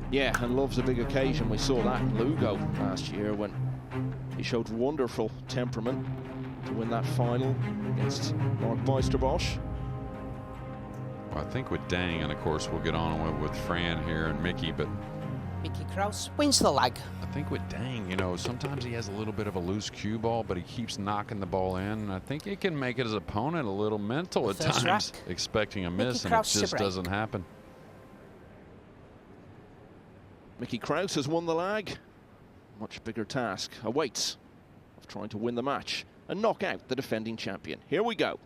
Yeah, and loves a big occasion. We saw that in Lugo last year when he showed wonderful temperament to win that final against Mark Meisterbosch. Well, I think with Dang, and of course we'll get on with Fran here and Mickey, but Mickey Krause wins the leg. I think with Dang, you know, sometimes he has a little bit of a loose cue ball, but he keeps knocking the ball in. I think it can make his opponent a little mental at times, rack. expecting a miss, and it just doesn't happen. Mickey Krause has won the leg. Much bigger task awaits of trying to win the match and knock out the defending champion. Here we go.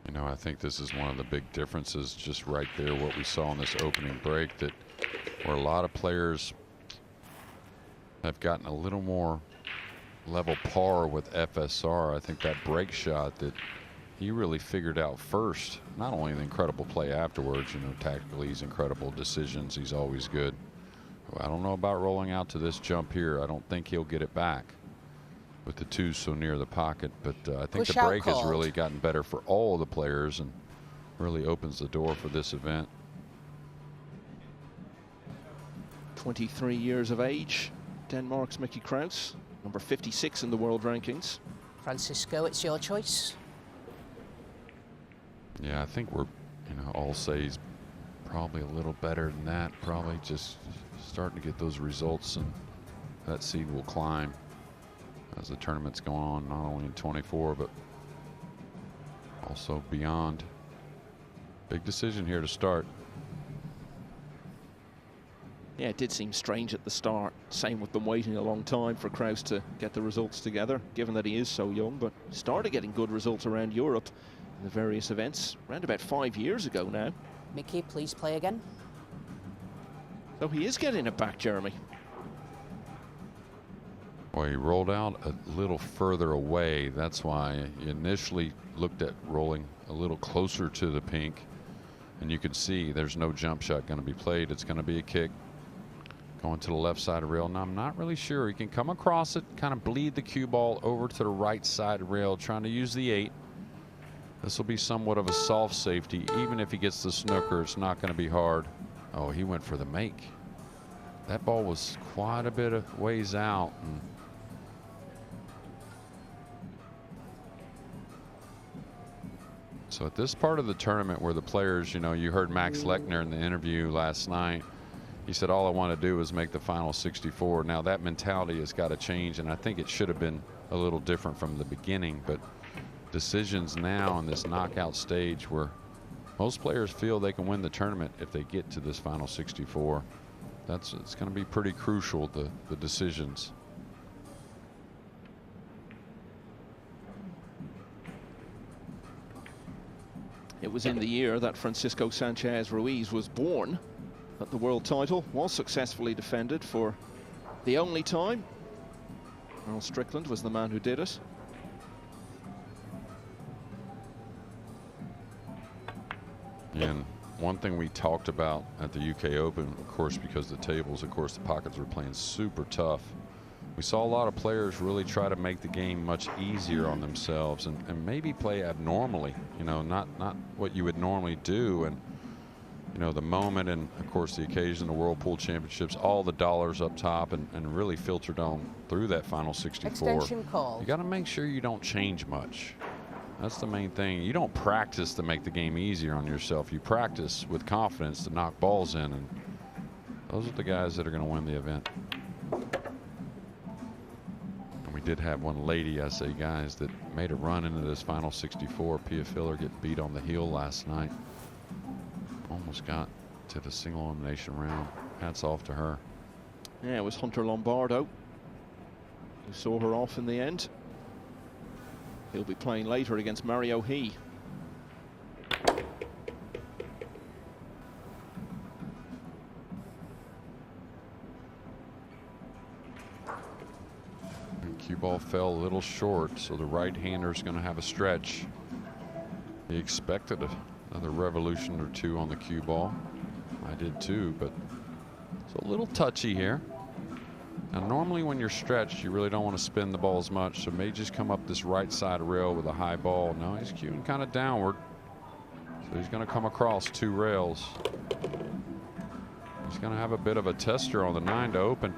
You know, I think this is one of the big differences just right there, what we saw in this opening break, that where a lot of players have gotten a little more level par with FSR. I think that break shot that he really figured out first, not only the incredible play afterwards, you know, tactically he's incredible, decisions, he's always good. I don't know about rolling out to this jump here. I don't think he'll get it back with the two so near the pocket, but I think the break has really gotten better for all of the players and really opens the door for this event. 23 years of age, Denmark's Mickey Krause, number 56 in the world rankings. Francisco, it's your choice. Yeah, I think we're, you know, all say he's probably a little better than that. Probably just starting to get those results, and that seed will climb as the tournament's going on, not only in 24, but also beyond. Big decision here to start. Yeah, it did seem strange at the start. Same with them waiting a long time for Krause to get the results together, given that he is so young, but started getting good results around Europe in the various events around about 5 years ago now. Mickey, please play again. So he is getting it back, Jeremy. Well, he rolled out a little further away. That's why he initially looked at rolling a little closer to the pink. And you can see there's no jump shot going to be played. It's going to be a kick going to the left side of rail. Now, I'm not really sure. He can come across it, kind of bleed the cue ball over to the right side of rail, trying to use the 8. This will be somewhat of a soft safety. Even if he gets the snooker, it's not going to be hard. Oh, he went for the make. That ball was quite a bit of ways out. And so at this part of the tournament where the players, you know, you heard Max Lechner in the interview last night. He said, all I want to do is make the final 64. Now that mentality has got to change, and I think it should have been a little different from the beginning. But decisions now in this knockout stage where most players feel they can win the tournament if they get to this final 64. It's going to be pretty crucial, the decisions. It was in the year that Francisco Sanchez Ruiz was born that the world title was successfully defended for the only time. Earl Strickland was the man who did it. And one thing we talked about at the UK Open, of course, because the tables, of course, the pockets were playing super tough. We saw a lot of players really try to make the game much easier on themselves and maybe play abnormally, you know, not what you would normally do. And, you know, the moment and, of course, the occasion, the World Pool Championships, all the dollars up top and really filtered on through that final 64. Extension call. You got to make sure you don't change much. That's the main thing. You don't practice to make the game easier on yourself. You practice with confidence to knock balls in, and those are the guys that are going to win the event. And we did have one lady, I say, guys, that made a run into this final 64. Pia Filler getting beat on the heel last night. Almost got to the single elimination round. Hats off to her. Yeah, it was Hunter Lombardo who saw her off in the end. He'll be playing later against Mario He. Cue ball fell a little short, so the right-hander is going to have a stretch. He expected another revolution or two on the cue ball. I did too, but it's a little touchy here. Now, normally when you're stretched, you really don't want to spin the ball as much, so may just come up this right side rail with a high ball. No, he's cueing kind of downward, so he's going to come across 2 rails. He's going to have a bit of a tester on the 9 to open.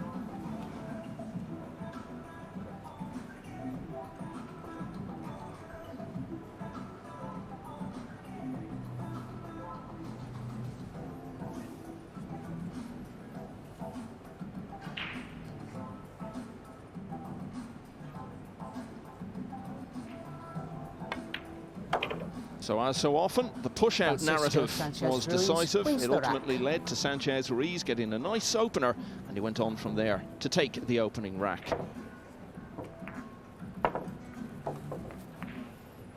So as so often, the push-out narrative was decisive. Wins It the ultimately led to Sanchez Ruiz getting a nice opener, and he went on from there to take the opening rack.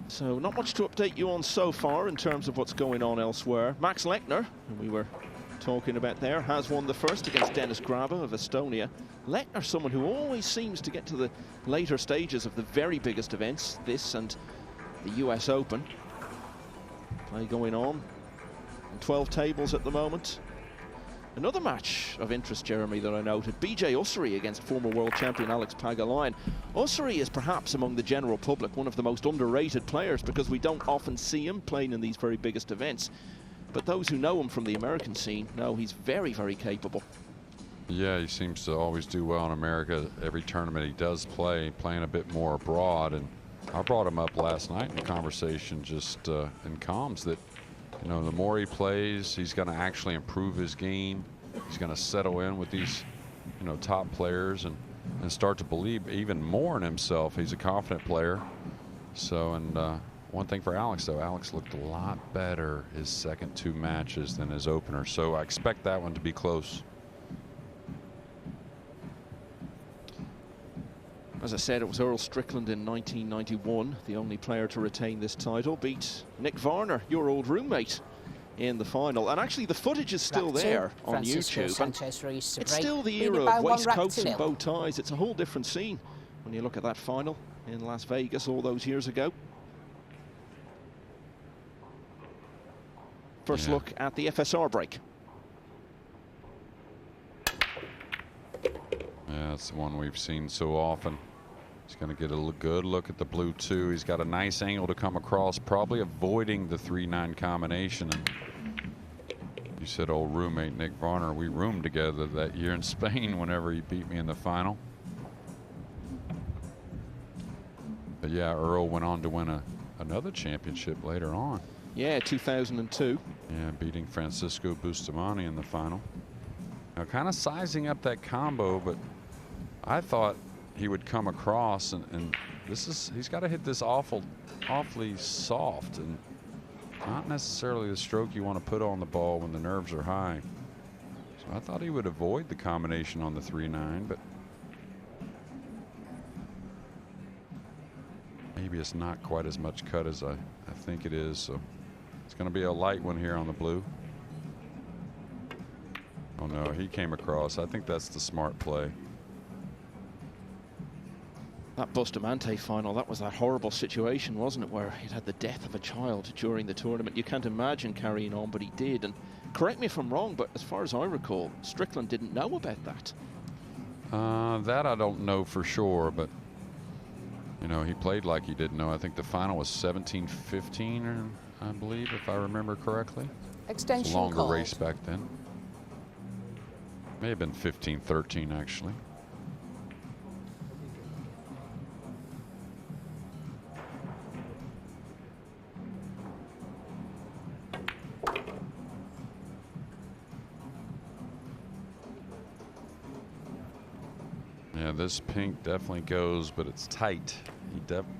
So not much to update you on so far in terms of what's going on elsewhere. Max Lechner, who we were talking about there, has won the first against Dennis Graba of Estonia. Lechner, someone who always seems to get to the later stages of the very biggest events, this and the US Open. Play going on 12 tables at the moment. Another match of interest, Jeremy, that I noted, BJ Ussery against former world champion Alex Pagulayan. Ussery is perhaps among the general public one of the most underrated players because we don't often see him playing in these very biggest events. But those who know him from the American scene know he's very, very capable. Yeah, he seems to always do well in America. Every tournament he does playing a bit more abroad. And I brought him up last night in a conversation just in comms that, you know, the more he plays, he's going to actually improve his game. He's going to settle in with these, you know, top players and start to believe even more in himself. He's a confident player. So, and one thing for Alex, though, Alex looked a lot better his second 2 matches than his opener. So I expect that one to be close. As I said, it was Earl Strickland in 1991, the only player to retain this title, beat Nick Varner, your old roommate, in the final. And actually the footage is still there on YouTube. Sanchez Ruiz It's still the era of waistcoats and bow ties. It's a whole different scene when you look at that final in Las Vegas all those years ago. First look at the FSR break. Yeah, that's the one we've seen so often. He's going to get a good look at the blue 2. He's got a nice angle to come across, probably avoiding the 3-9 combination. And you said old roommate Nick Varner, we roomed together that year in Spain whenever he beat me in the final. But yeah, Earl went on to win another championship later on. Yeah, 2002. Yeah, beating Francisco Bustamante in the final. Now kind of sizing up that combo, but I thought he would come across and he's got to hit this awfully soft and not necessarily the stroke you want to put on the ball when the nerves are high. So I thought he would avoid the combination on the 3-9, but maybe it's not quite as much cut as I think it is. So it's going to be a light one here on the blue. Oh no, he came across. I think that's the smart play. That Bustamante final, that was that horrible situation, wasn't it, where he'd had the death of a child during the tournament. You can't imagine carrying on, but he did. And correct me if I'm wrong, but as far as I recall, Strickland didn't know about that. That I don't know for sure, but you know, he played like he didn't know. I think the final was 17-15, I believe, if I remember correctly. Extension it's a longer called. race back then. May have been 15-13 actually. Yeah, this pink definitely goes, but it's tight.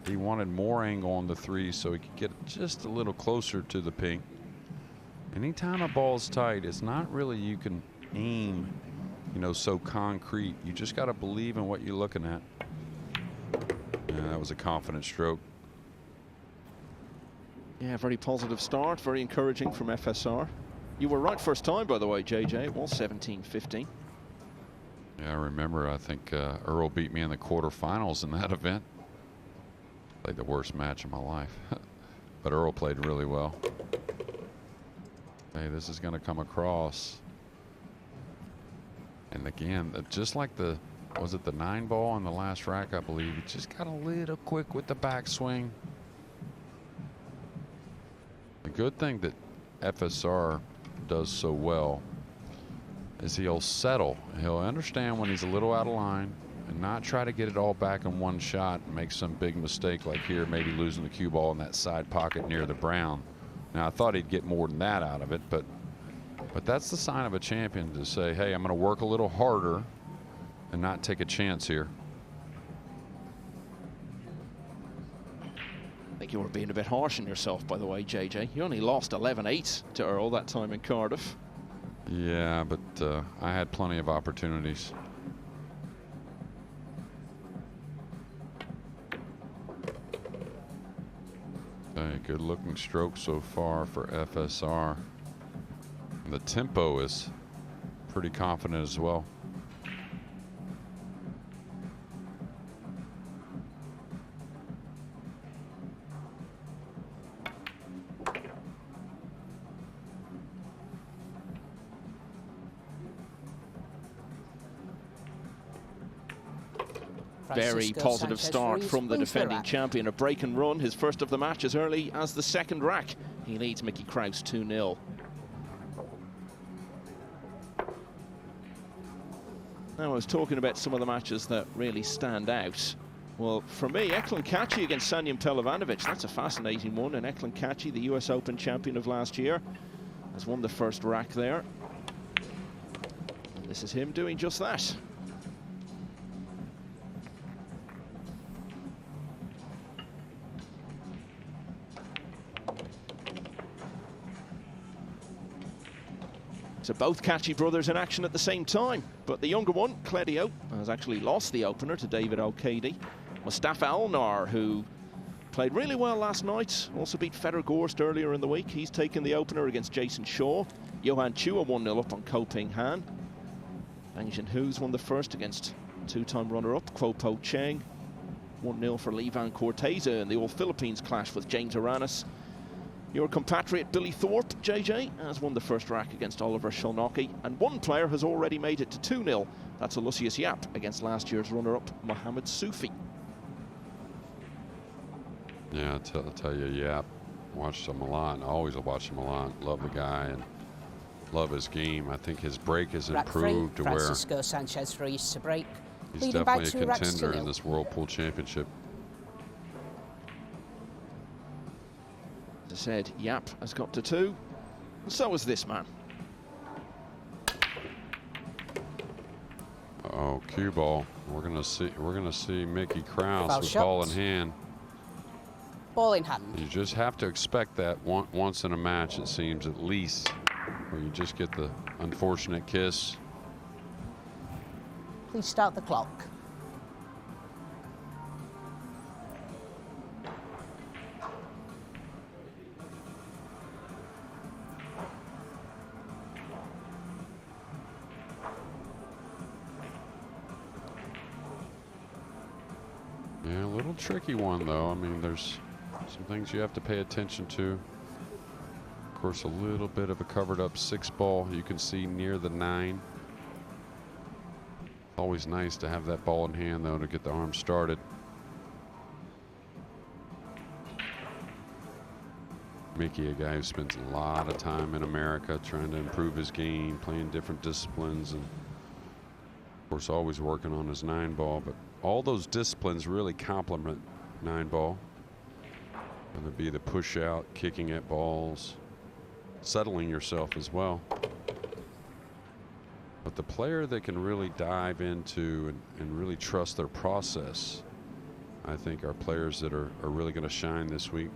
He wanted more angle on the 3 so he could get just a little closer to the pink. Anytime a ball's tight, it's not really you can aim, you know, so concrete. You just got to believe in what you're looking at. Yeah, that was a confident stroke. Yeah, very positive start, very encouraging from FSR. You were right first time, by the way, JJ. It was 17-15. Yeah, I remember, I think Earl beat me in the quarterfinals in that event. Played the worst match of my life. But Earl played really well. Hey, this is going to come across. And again, just like the was it the 9-ball on the last rack, I believe. He just got a little quick with the backswing. The good thing that FSR does so well is he'll settle. He'll understand when he's a little out of line and not try to get it all back in one shot and make some big mistake like here, maybe losing the cue ball in that side pocket near the brown. Now, I thought he'd get more than that out of it, but that's the sign of a champion, to say, hey, I'm going to work a little harder and not take a chance here. I think you were being a bit harsh on yourself, by the way, JJ. You only lost 11-8 to Earl that time in Cardiff. Yeah, but I had plenty of opportunities. Okay, good looking stroke so far for FSR. And the tempo is pretty confident as well. Very positive Sanchez start Ruiz from the wins the defending rack. champion. A break and run, his first of the match, as early as the second rack. He leads Mickey Krause 2-0. Now, I was talking about some of the matches that really stand out. Well, for me, Eklund Kachi against Sanjim Televanovic, that's a fascinating one. And Eklund Kachi, the US Open champion of last year, has won the first rack there. And this is him doing just that. So both Kachi brothers in action at the same time, but the younger one, Cledio, has actually lost the opener to David O'Cady. Mustafa Alnar, who played really well last night, also beat Fedor Gorst earlier in the week. He's taken the opener against Jason Shaw. Johan Chua 1-0 up on Ko Ping Han. Bang Jinhu's won the first against two-time runner-up Kwo Po Cheng. 1-0 for Lee Van Corteza in the All-Philippines clash with James Aranis. Your compatriot Billy Thorpe, JJ, has won the first rack against Oliver Sholnocki, and one player has already made it to 2-0. That's Aloysius Yap against last year's runner-up Mohamed Soufi. Yeah, I'll tell you, Yap, watched him a lot. I always watch him a lot. Love the guy and love his game. I think his break has Rack improved to three, where Francisco Sanchez Ruiz to break. he's Leading by definitely a 2 racks to contender in 0. this World Pool Championship. As I said, Yap has got to 2, and so has this man. Oh, cue ball. We're gonna see Mickey Krause Foul with shot. ball in hand. Ball in hand. You just have to expect that once in a match, it seems, at least, where you just get the unfortunate kiss. Please start the clock. Yeah, a little tricky one, though. I mean, there's some things you have to pay attention to. Of course, a little bit of a covered up 6-ball you can see near the 9. Always nice to have that ball in hand, though, to get the arm started. Mickey, a guy who spends a lot of time in America trying to improve his game, playing different disciplines, and of course always working on his 9-ball. But all those disciplines really complement 9-ball. Whether it be the push out, kicking at balls, settling yourself as well. But the player that can really dive into and really trust their process, I think, are players that are really going to shine this week.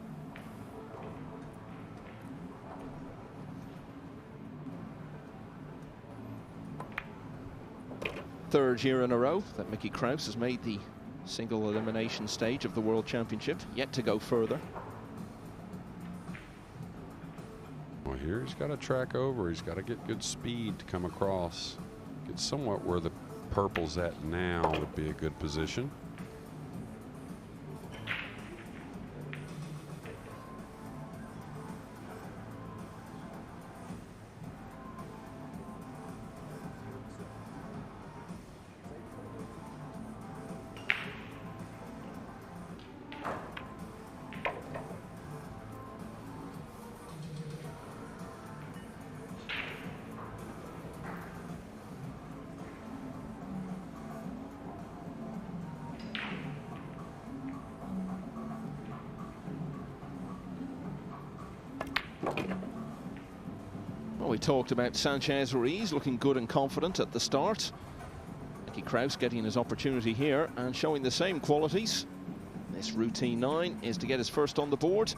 Third year in a row that Mickey Krause has made the single elimination stage of the World Championship, yet to go further. Well, here he's got to track over. He's got to get good speed to come across. Get somewhat where the purple's at now would be a good position. We talked about Sanchez Ruiz looking good and confident at the start. Mickey Krause getting his opportunity here and showing the same qualities. This routine 9 is to get his first on the board.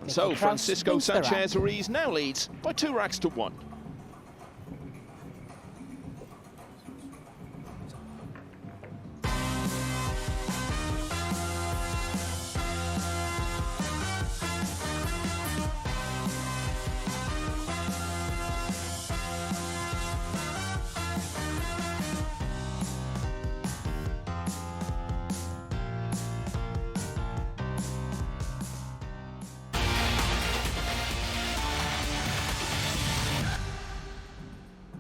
And so Francisco Sanchez Ruiz now leads by 2 racks to 1.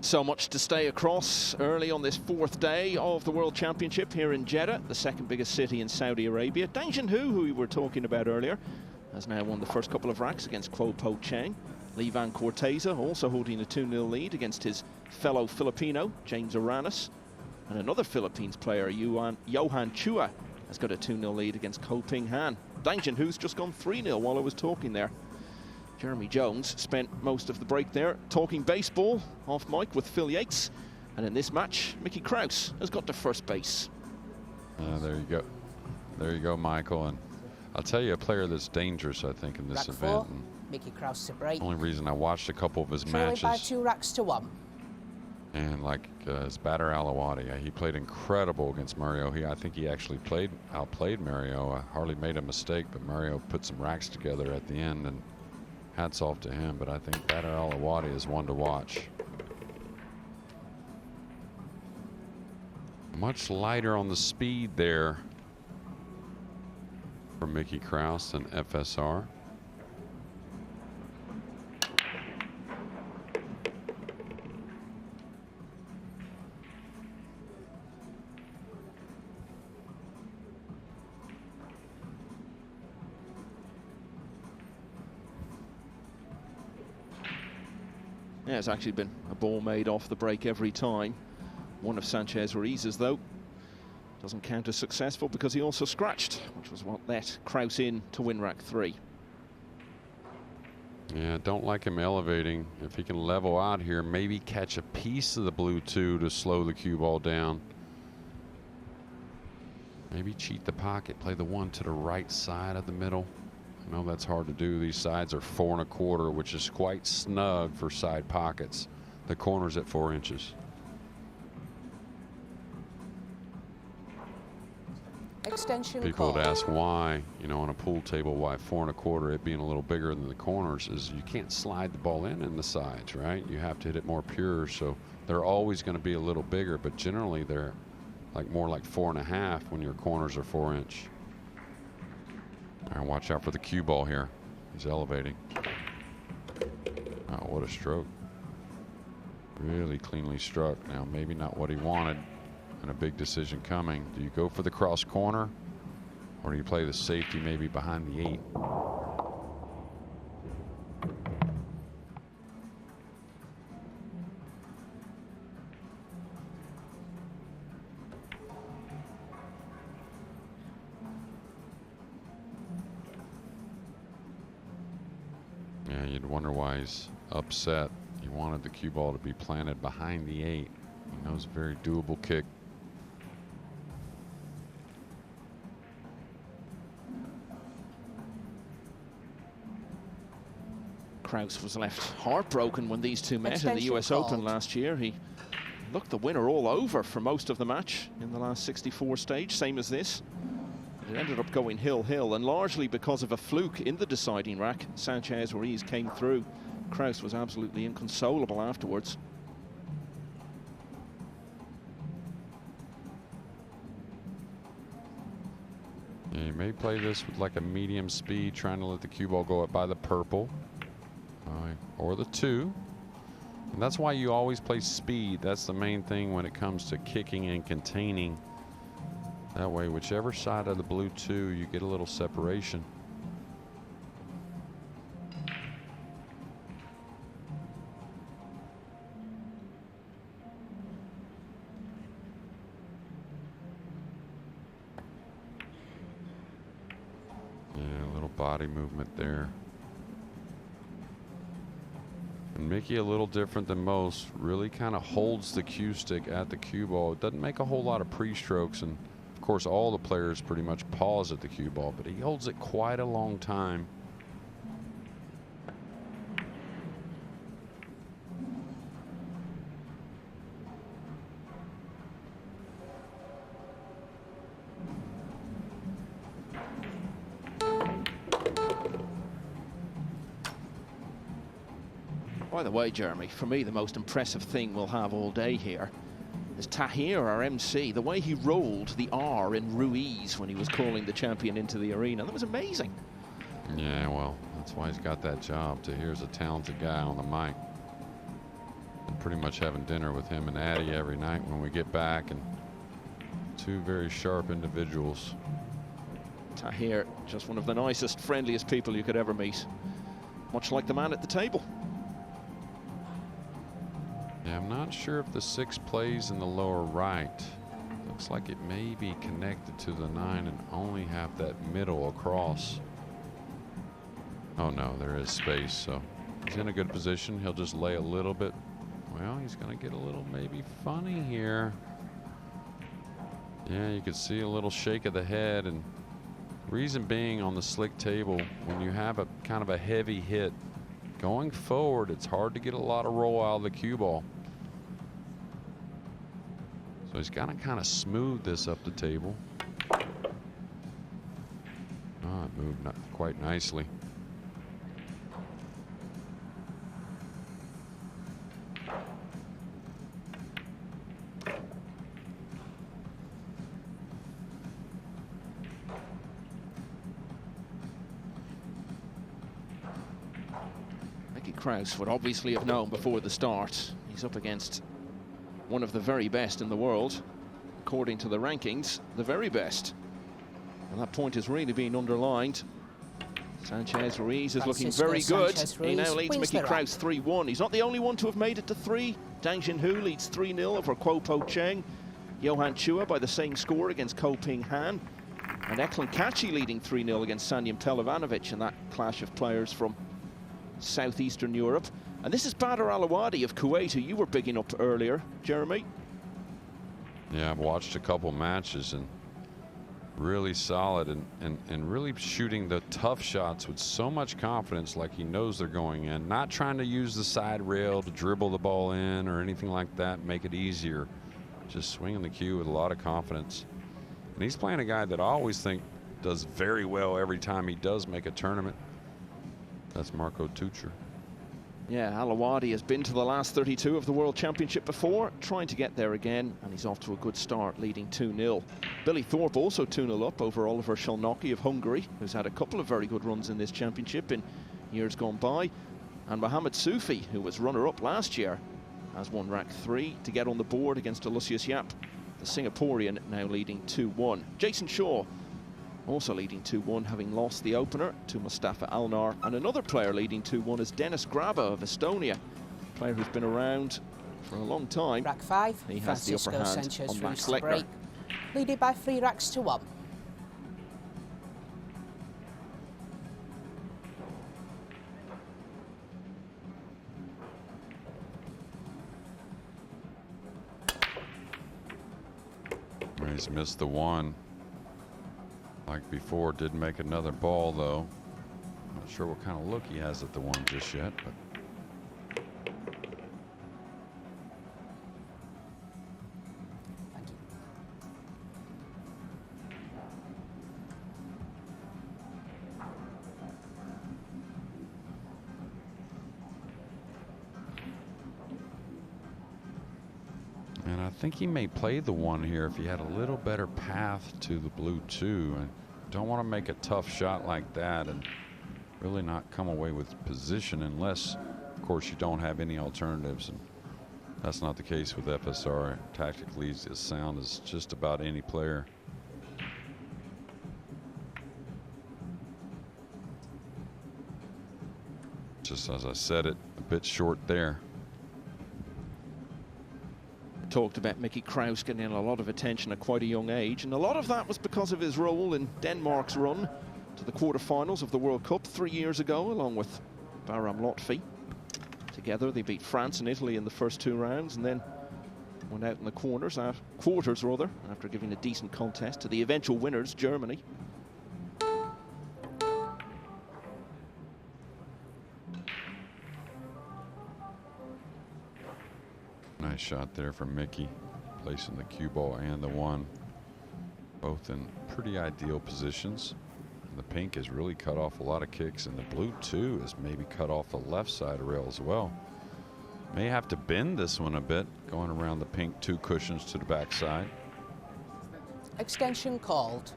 So much to stay across early on this 4th day of the World Championship here in Jeddah, the 2nd biggest city in Saudi Arabia. Dang Junhui, who we were talking about earlier, has now won the first couple of racks against Kuo Po Cheng. Lee Van Corteza also holding a 2-0 lead against his fellow Filipino, James Aranis. And another Philippines player, Johan Chua, has got a 2-0 lead against Ko Ping Han. Dang Junhui's just gone 3-0 while I was talking there. Jeremy Jones spent most of the break there talking baseball off mic with Phil Yates. And in this match, Mickey Krause has got to first base. There you go. There you go, Michael. And I'll tell you a player that's dangerous, I think, in this event. Mickey Krause to break. Only reason I watched a couple of his Trailing matches. by 2 racks to 1. And like his batter Alawadi, he played incredible against Mario. I think he actually outplayed Mario. Hardly made a mistake, but Mario put some racks together at the end, and hats off to him. But I think batter Alawadi is one to watch. Much lighter on the speed there for Mickey Krause than FSR. Yeah, it's actually been a ball made off the break every time. One of Sanchez Ruiz's, though, doesn't count as successful because he also scratched, which was what let Krause in to win rack 3. Yeah, don't like him elevating. If he can level out here, maybe catch a piece of the blue 2 to slow the cue ball down. Maybe cheat the pocket, play the 1 to the right side of the middle. I know that's hard to do. These sides are 4 1/4, which is quite snug for side pockets. The corner's at 4 inches. Extension People call. would ask why, you know, on a pool table, why 4 1/4, it being a little bigger than the corners, is you can't slide the ball in the sides, right? You have to hit it more pure, so they're always going to be a little bigger, but generally they're like more like 4 1/2 when your corners are 4 inch. All right, watch out for the cue ball here. He's elevating. Oh, what a stroke. Really cleanly struck. Now, maybe not what he wanted, and a big decision coming. Do you go for the cross corner, or do you play the safety maybe behind the 8? Yeah, you'd wonder why he's upset. He wanted the cue ball to be planted behind the 8. He knows a very doable kick. Krause was left heartbroken when these two met in the US Extension Open called. last year. He looked the winner all over for most of the match in the last 64 stage, same as this. But it ended up going hill-hill, and largely because of a fluke in the deciding rack, Sanchez Ruiz came through. Krause was absolutely inconsolable afterwards. Yeah, you may play this with like a medium speed, trying to let the cue ball go up by the purple or the 2. And that's why you always play speed. That's the main thing when it comes to kicking and containing. That way, whichever side of the blue 2, you get a little separation. Yeah, body movement there. And Mickey, a little different than most, really kind of holds the cue stick at the cue ball. It doesn't make a whole lot of pre-strokes, and of course all the players pretty much pause at the cue ball, but he holds it quite a long time. By the way, Jeremy, for me, the most impressive thing we'll have all day here is Tahir, our MC, the way he rolled the R in Ruiz when he was calling the champion into the arena. That was amazing. Yeah, well, that's why he's got that job. Tahir's a talented guy on the mic. I'm pretty much having dinner with him and Addy every night when we get back, and two very sharp individuals. Tahir, just one of the nicest, friendliest people you could ever meet. Much like the man at the table. Yeah, I'm not sure if the 6 plays in the lower right. Looks like it may be connected to the 9 and only have that middle across. Oh no, there is space, so he's in a good position. He'll just lay a little bit. Well, he's gonna get a little maybe funny here. Yeah, you could see a little shake of the head, and reason being on the slick table, when you have a kind of a heavy hit, going forward, it's hard to get a lot of roll out of the cue ball. So he's got to kind of smooth this up the table. Oh, it moved not quite nicely. Mickey Krause would obviously have known before the start. He's up against one of the very best in the world, according to the rankings, the very best. And that point is really being underlined. Sanchez Ruiz is looking very good. He now leads Mickey Krause 3-1. He's not the only one to have made it to 3. Dang Jinhu leads 3-0 over Kuo Po Cheng. Johan Chua by the same score against Ko Ping Han. And Eklund Kachi leading 3-0 against Sanjim Pelovanovic in that clash of players from southeastern Europe. And this is Badr Alawadi of Kuwait, who you were bigging up earlier, Jeremy. Yeah, I've watched a couple matches, and really solid and really shooting the tough shots with so much confidence, like he knows they're going in. Not trying to use the side rail to dribble the ball in or anything like that, make it easier. Just swinging the cue with a lot of confidence. And he's playing a guy that I always think does very well every time he does make a tournament. That's Marco Tucher. Yeah, Alawadi has been to the last 32 of the World Championship before, trying to get there again, and he's off to a good start, leading 2-0. Billy Thorpe also 2-0 up over Oliver Shalnoki of Hungary, who's had a couple of very good runs in this championship in years gone by. And Mohamed Soufi, who was runner-up last year, has won rack 3 to get on the board against Lucius Yap, the Singaporean, now leading 2-1. Jason Shaw also leading 2-1, having lost the opener to Mustafa Alnar. And another player leading 2-1 is Dennis Graba of Estonia, a player who's been around for a long time. Rack 5, He has the upper hand Sanchez on Ruiz Max to Lechner. break, leading by 3 racks to 1. He's missed the 1. Like before, did make another ball though. Not sure what kind of look he has at the 1 just yet, but. Thank you. And I think he may play the 1 here if he had a little better path to the blue 2. And don't want to make a tough shot like that and really not come away with position unless, of course, you don't have any alternatives. And that's not the case with FSR. Tactically, he's as sound as just about any player. Just as I said it, a bit short there. Talked about Mickey Krause getting a lot of attention at quite a young age, and a lot of that was because of his role in Denmark's run to the quarterfinals of the World Cup 3 years ago, along with Bahram Lotfi. Together, they beat France and Italy in the first 2 rounds, and then went out in the quarters after giving a decent contest to the eventual winners, Germany. Nice shot there from Mickey, placing the cue ball and the 1, both in pretty ideal positions. And the pink has really cut off a lot of kicks, and the blue too has maybe cut off the left side rail as well. May have to bend this one a bit, going around the pink 2 cushions to the backside. Extension called.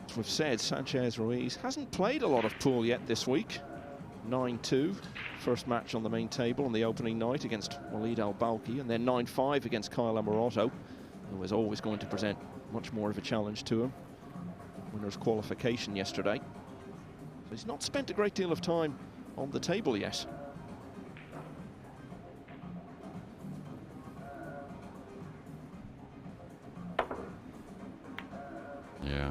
As we've said, Sanchez Ruiz hasn't played a lot of pool yet this week. 9-2, first match on the main table on the opening night against Walid Al-Balki, and then 9-5 against Kyle Amorotto, who was always going to present much more of a challenge to him. Winner's qualification yesterday. So he's not spent a great deal of time on the table yet. Yeah,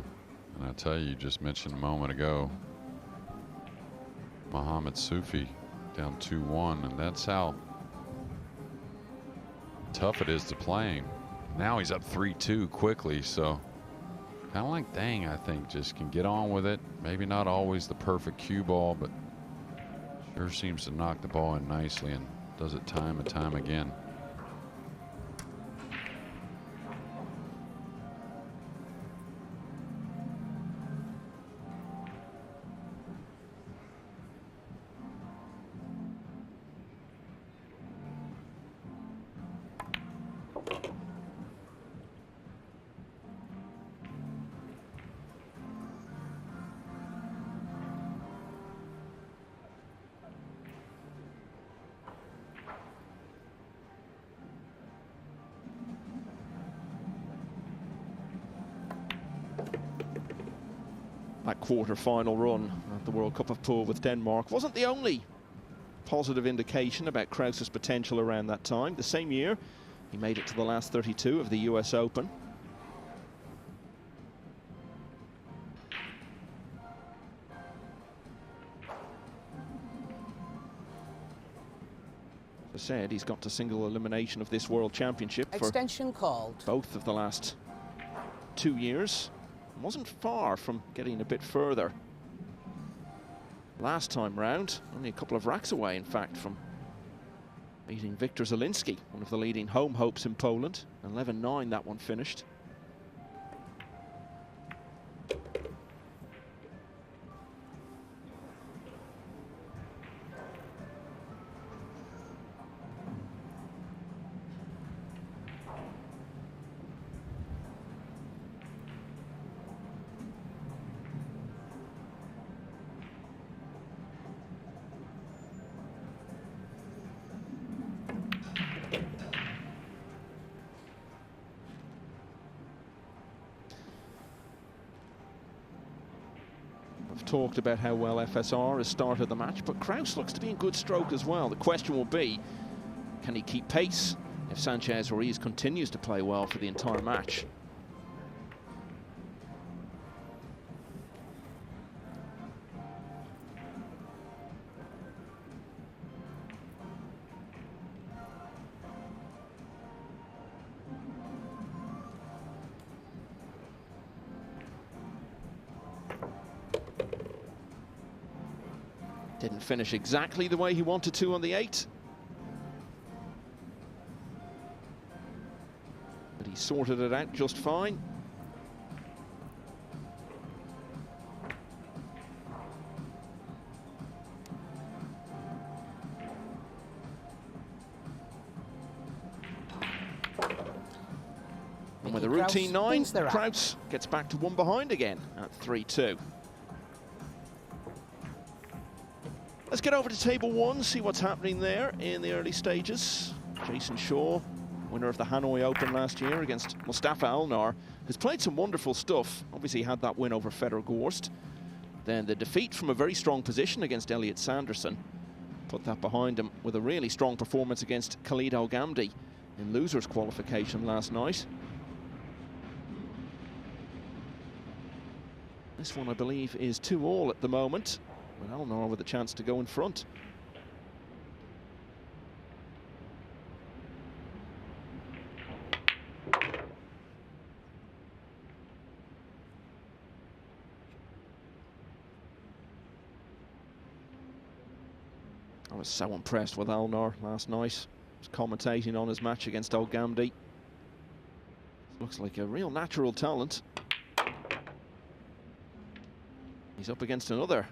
and I tell you just mentioned a moment ago, Mohamed Soufi down 2-1, and that's how tough it is to play him. Now he's up 3-2 quickly, so kind of like Dang, I think, just can get on with it. Maybe not always the perfect cue ball, but sure seems to knock the ball in nicely and does it time and time again. That quarter-final run at the World Cup of Pool with Denmark wasn't the only positive indication about Krause's potential around that time. The same year, he made it to the last 32 of the US Open. As I said, he's got to single elimination of this World Championship Extension called. Both of the last 2 years. Wasn't far from getting a bit further last time round, only a couple of racks away in fact from beating Viktor Zielinski, one of the leading home hopes in Poland. 11-9 that one finished. Talked about how well FSR has started the match, but Krause looks to be in good stroke as well. The question will be, can he keep pace if Sanchez Ruiz continues to play well for the entire match? Didn't finish exactly the way he wanted to on the 8. But he sorted it out just fine. And with a routine 9, Krause gets back to 1 behind again at 3-2. Let's get over to table 1, see what's happening there in the early stages. Jason Shaw, winner of the Hanoi Open last year against Mustafa Alnar, has played some wonderful stuff. Obviously had that win over Fedor Gorst. Then the defeat from a very strong position against Elliot Sanderson. Put that behind him with a really strong performance against Khalid Al-Ghamdi in losers qualification last night. This one, I believe, is 2-all at the moment, with Elnar with a chance to go in front. I was so impressed with Elnar last night. I was commentating on his match against Gamdi. Looks like a real natural talent. He's up against another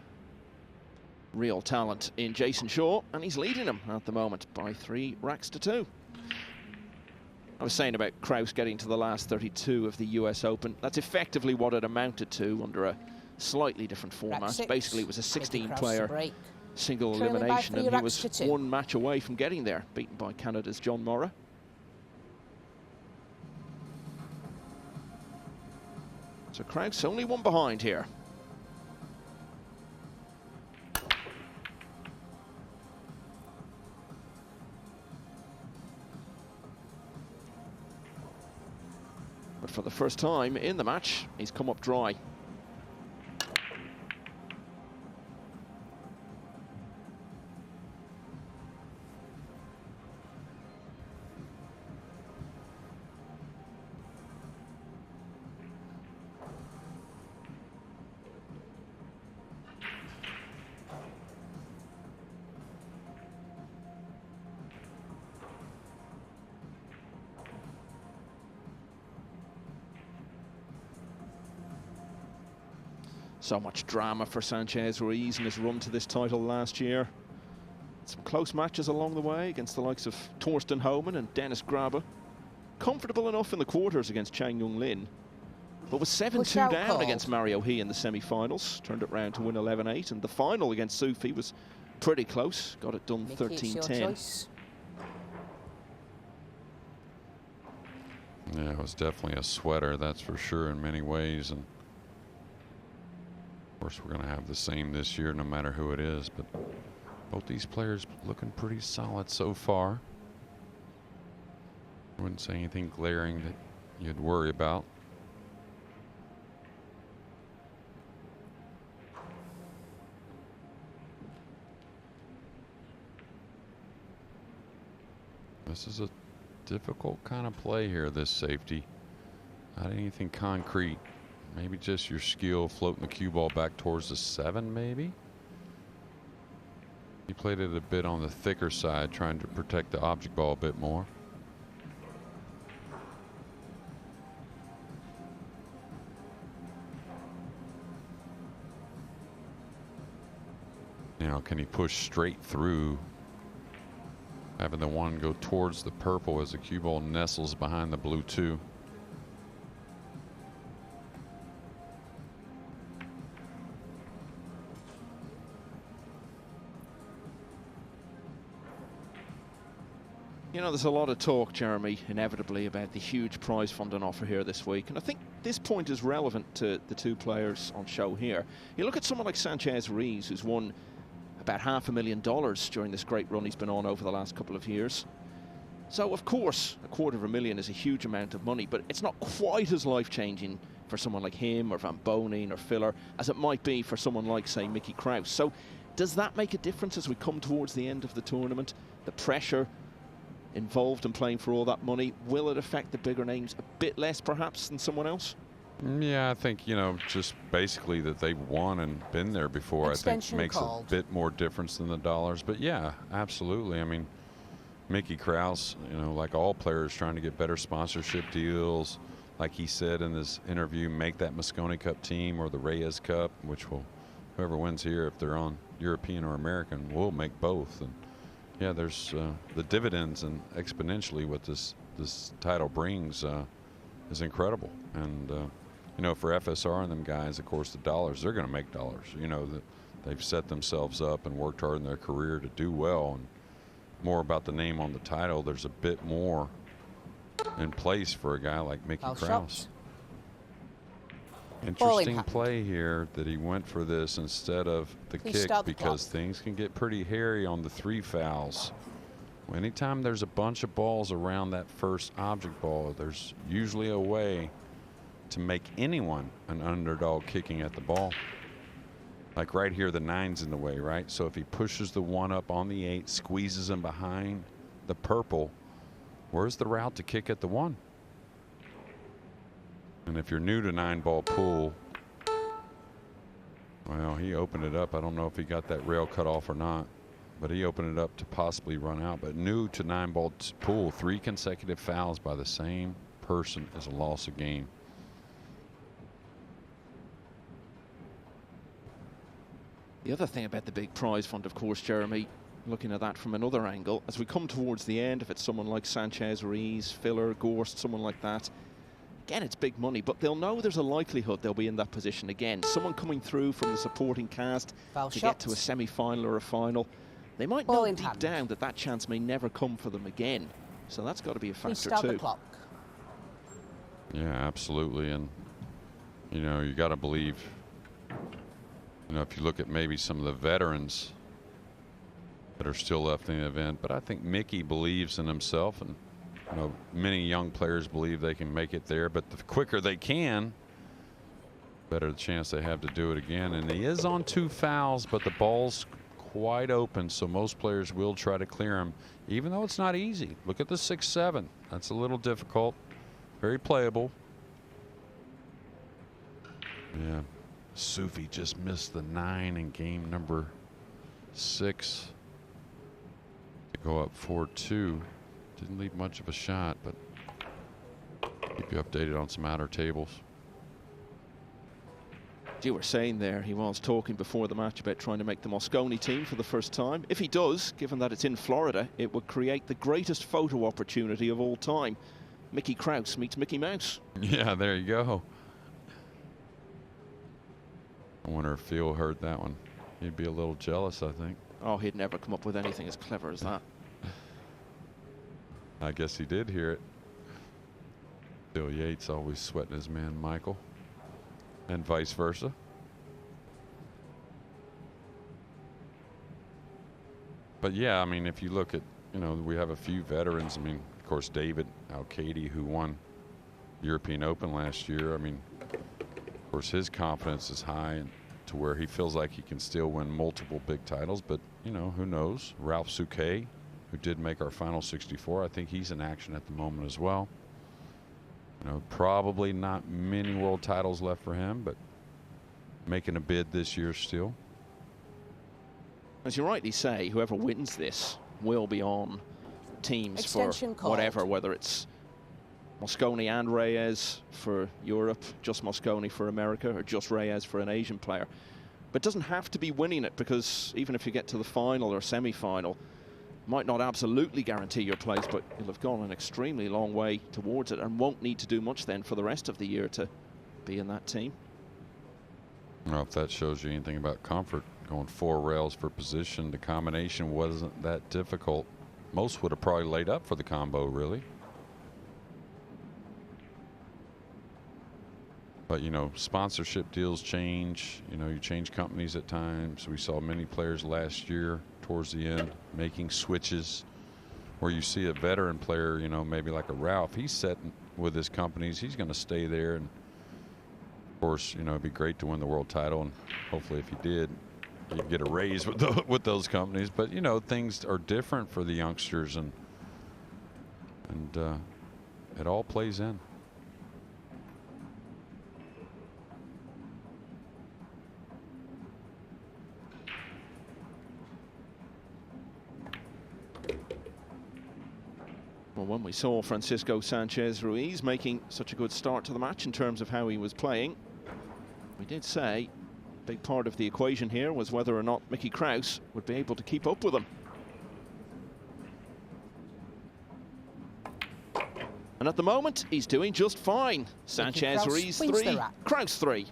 real talent in Jason Shaw, and he's leading him at the moment by 3 racks to 2. I was saying about Krause getting to the last 32 of the US Open. That's effectively what it amounted to under a slightly different format. Basically, it was a 16-player single elimination, and he was 1 match away from getting there, beaten by Canada's John Morra. So Krause only 1 behind here. But for the first time in the match, he's come up dry. So much drama for Sanchez Ruiz in his run to this title last year. Some close matches along the way against the likes of Torsten Homan and Dennis Grabe. Comfortable enough in the quarters against Chang Yung Lin, but was 7-2 down against Mario He in the semi-finals. Turned it round to win 11-8, and the final against Sufi was pretty close. Got it done 13-10. Yeah, it was definitely a sweater, that's for sure, in many ways. And of course, we're going to have the same this year, no matter who it is. But both these players looking pretty solid so far. I wouldn't say anything glaring that you'd worry about. This is a difficult kind of play here, this safety. Not anything concrete. Maybe just your skill floating the cue ball back towards the 7, maybe. He played it a bit on the thicker side, trying to protect the object ball a bit more. You know, can he push straight through, having the 1 go towards the purple as the cue ball nestles behind the blue 2? You know, there's a lot of talk, Jeremy, inevitably, about the huge prize fund on offer here this week. And I think this point is relevant to the 2 players on show here. You look at someone like Sanchez Ruiz, who's won about $500,000 during this great run he's been on over the last couple of years. So, of course, $250,000 is a huge amount of money, but it's not quite as life-changing for someone like him or Van Bonen or Filler as it might be for someone like, say, Mickey Krause. So does that make a difference as we come towards the end of the tournament? The pressure involved in playing for all that money, will it affect the bigger names a bit less perhaps than someone else? Yeah, I think, you know, just basically that they've won and been there before, I think makes a bit more difference than the dollars. But yeah, absolutely. I mean, Mickey Krause, you know, like all players, trying to get better sponsorship deals. Like he said in this interview, make that Mosconi Cup team or the Reyes Cup, which will, whoever wins here, if they're on European or American, will make both. And yeah, there's the dividends, and exponentially what this title brings is incredible. And you know, for FSR and them guys, of course, the dollars, they're going to make dollars. You know, that they've set themselves up and worked hard in their career to do well. And more about the name on the title, there's a bit more in place for a guy like Mickey Krause. Interesting play here that he went for this instead of the kick, because things can get pretty hairy on the 3 fouls. Anytime there's a bunch of balls around that first object ball, there's usually a way to make anyone an underdog kicking at the ball. Like right here, the 9's in the way, right? So if he pushes the 1 up on the 8, squeezes him behind the purple, where's the route to kick at the 1? And if you're new to 9-ball pool, well, he opened it up. I don't know if he got that rail cut off or not, but he opened it up to possibly run out. But new to 9-ball pool, 3 consecutive fouls by the same person is a loss of game. The other thing about the big prize fund, of course, Jeremy, looking at that from another angle, as we come towards the end, if it's someone like Sanchez Ruiz, Filler, Gorst, someone like that, again, it's big money, but they'll know there's a likelihood they'll be in that position again. Someone coming through from the supporting cast to get to a semi-final or a final, they might know deep down that that chance may never come for them again. So that's got to be a factor too. The clock. Yeah, absolutely. And, you know, you got to believe, you know, if you look at maybe some of the veterans that are still left in the event, but I think Mickey believes in himself, and you know, many young players believe they can make it there, but the quicker they can, better the chance they have to do it again. And he is on 2 fouls, but the ball's quite open, so most players will try to clear him, even though it's not easy. Look at the 6-7. That's a little difficult, very playable. Yeah. Sufi just missed the 9 in game number 6 to go up 4-2. Didn't leave much of a shot, but keep you updated on some outer tables. You were saying there, he was talking before the match about trying to make the Mosconi team for the first time. If he does, given that it's in Florida, it would create the greatest photo opportunity of all time. Mickey Krause meets Mickey Mouse. Yeah, there you go. I wonder if Phil heard that one. He'd be a little jealous, I think. Oh, he'd never come up with anything as clever as that. I guess he did hear it. Bill Yates always sweating his man Michael, and vice versa. But yeah, I mean, if you look at, you know, we have a few veterans. I mean, of course, David Al-Kaidi, who won European Open last year. I mean, of course, his confidence is high and to where he feels like he can still win multiple big titles, but, you know, who knows? Ralph Souquet, who did make our final 64, I think he's in action at the moment as well. You know, probably not many world titles left for him, but making a bid this year still. As you rightly say, whoever wins this will be on teams Extension for called. whatever, whether it's Mosconi and Reyes for Europe, just Mosconi for America, or just Reyes for an Asian player. But it doesn't have to be winning it, because even if you get to the final or semi-final, might not absolutely guarantee your place, but you'll have gone an extremely long way towards it and won't need to do much then for the rest of the year to be in that team. Well, if that shows you anything about comfort, going 4 rails for position, the combination wasn't that difficult. Most would have probably laid up for the combo, really. But, you know, sponsorship deals change. You know, you change companies at times. We saw many players last year towards the end making switches where you see a veteran player, you know, maybe like a Ralph. He's set with his companies. He's going to stay there. And, of course, you know, it'd be great to win the world title. And hopefully if he did, he'd get a raise with those companies. But, you know, things are different for the youngsters. And it all plays in. Well, when we saw Francisco Sanchez Ruiz making such a good start to the match in terms of how he was playing, we did say a big part of the equation here was whether or not Mickey Krause would be able to keep up with him. And at the moment, he's doing just fine. Sanchez Ruiz 3, Krause 3.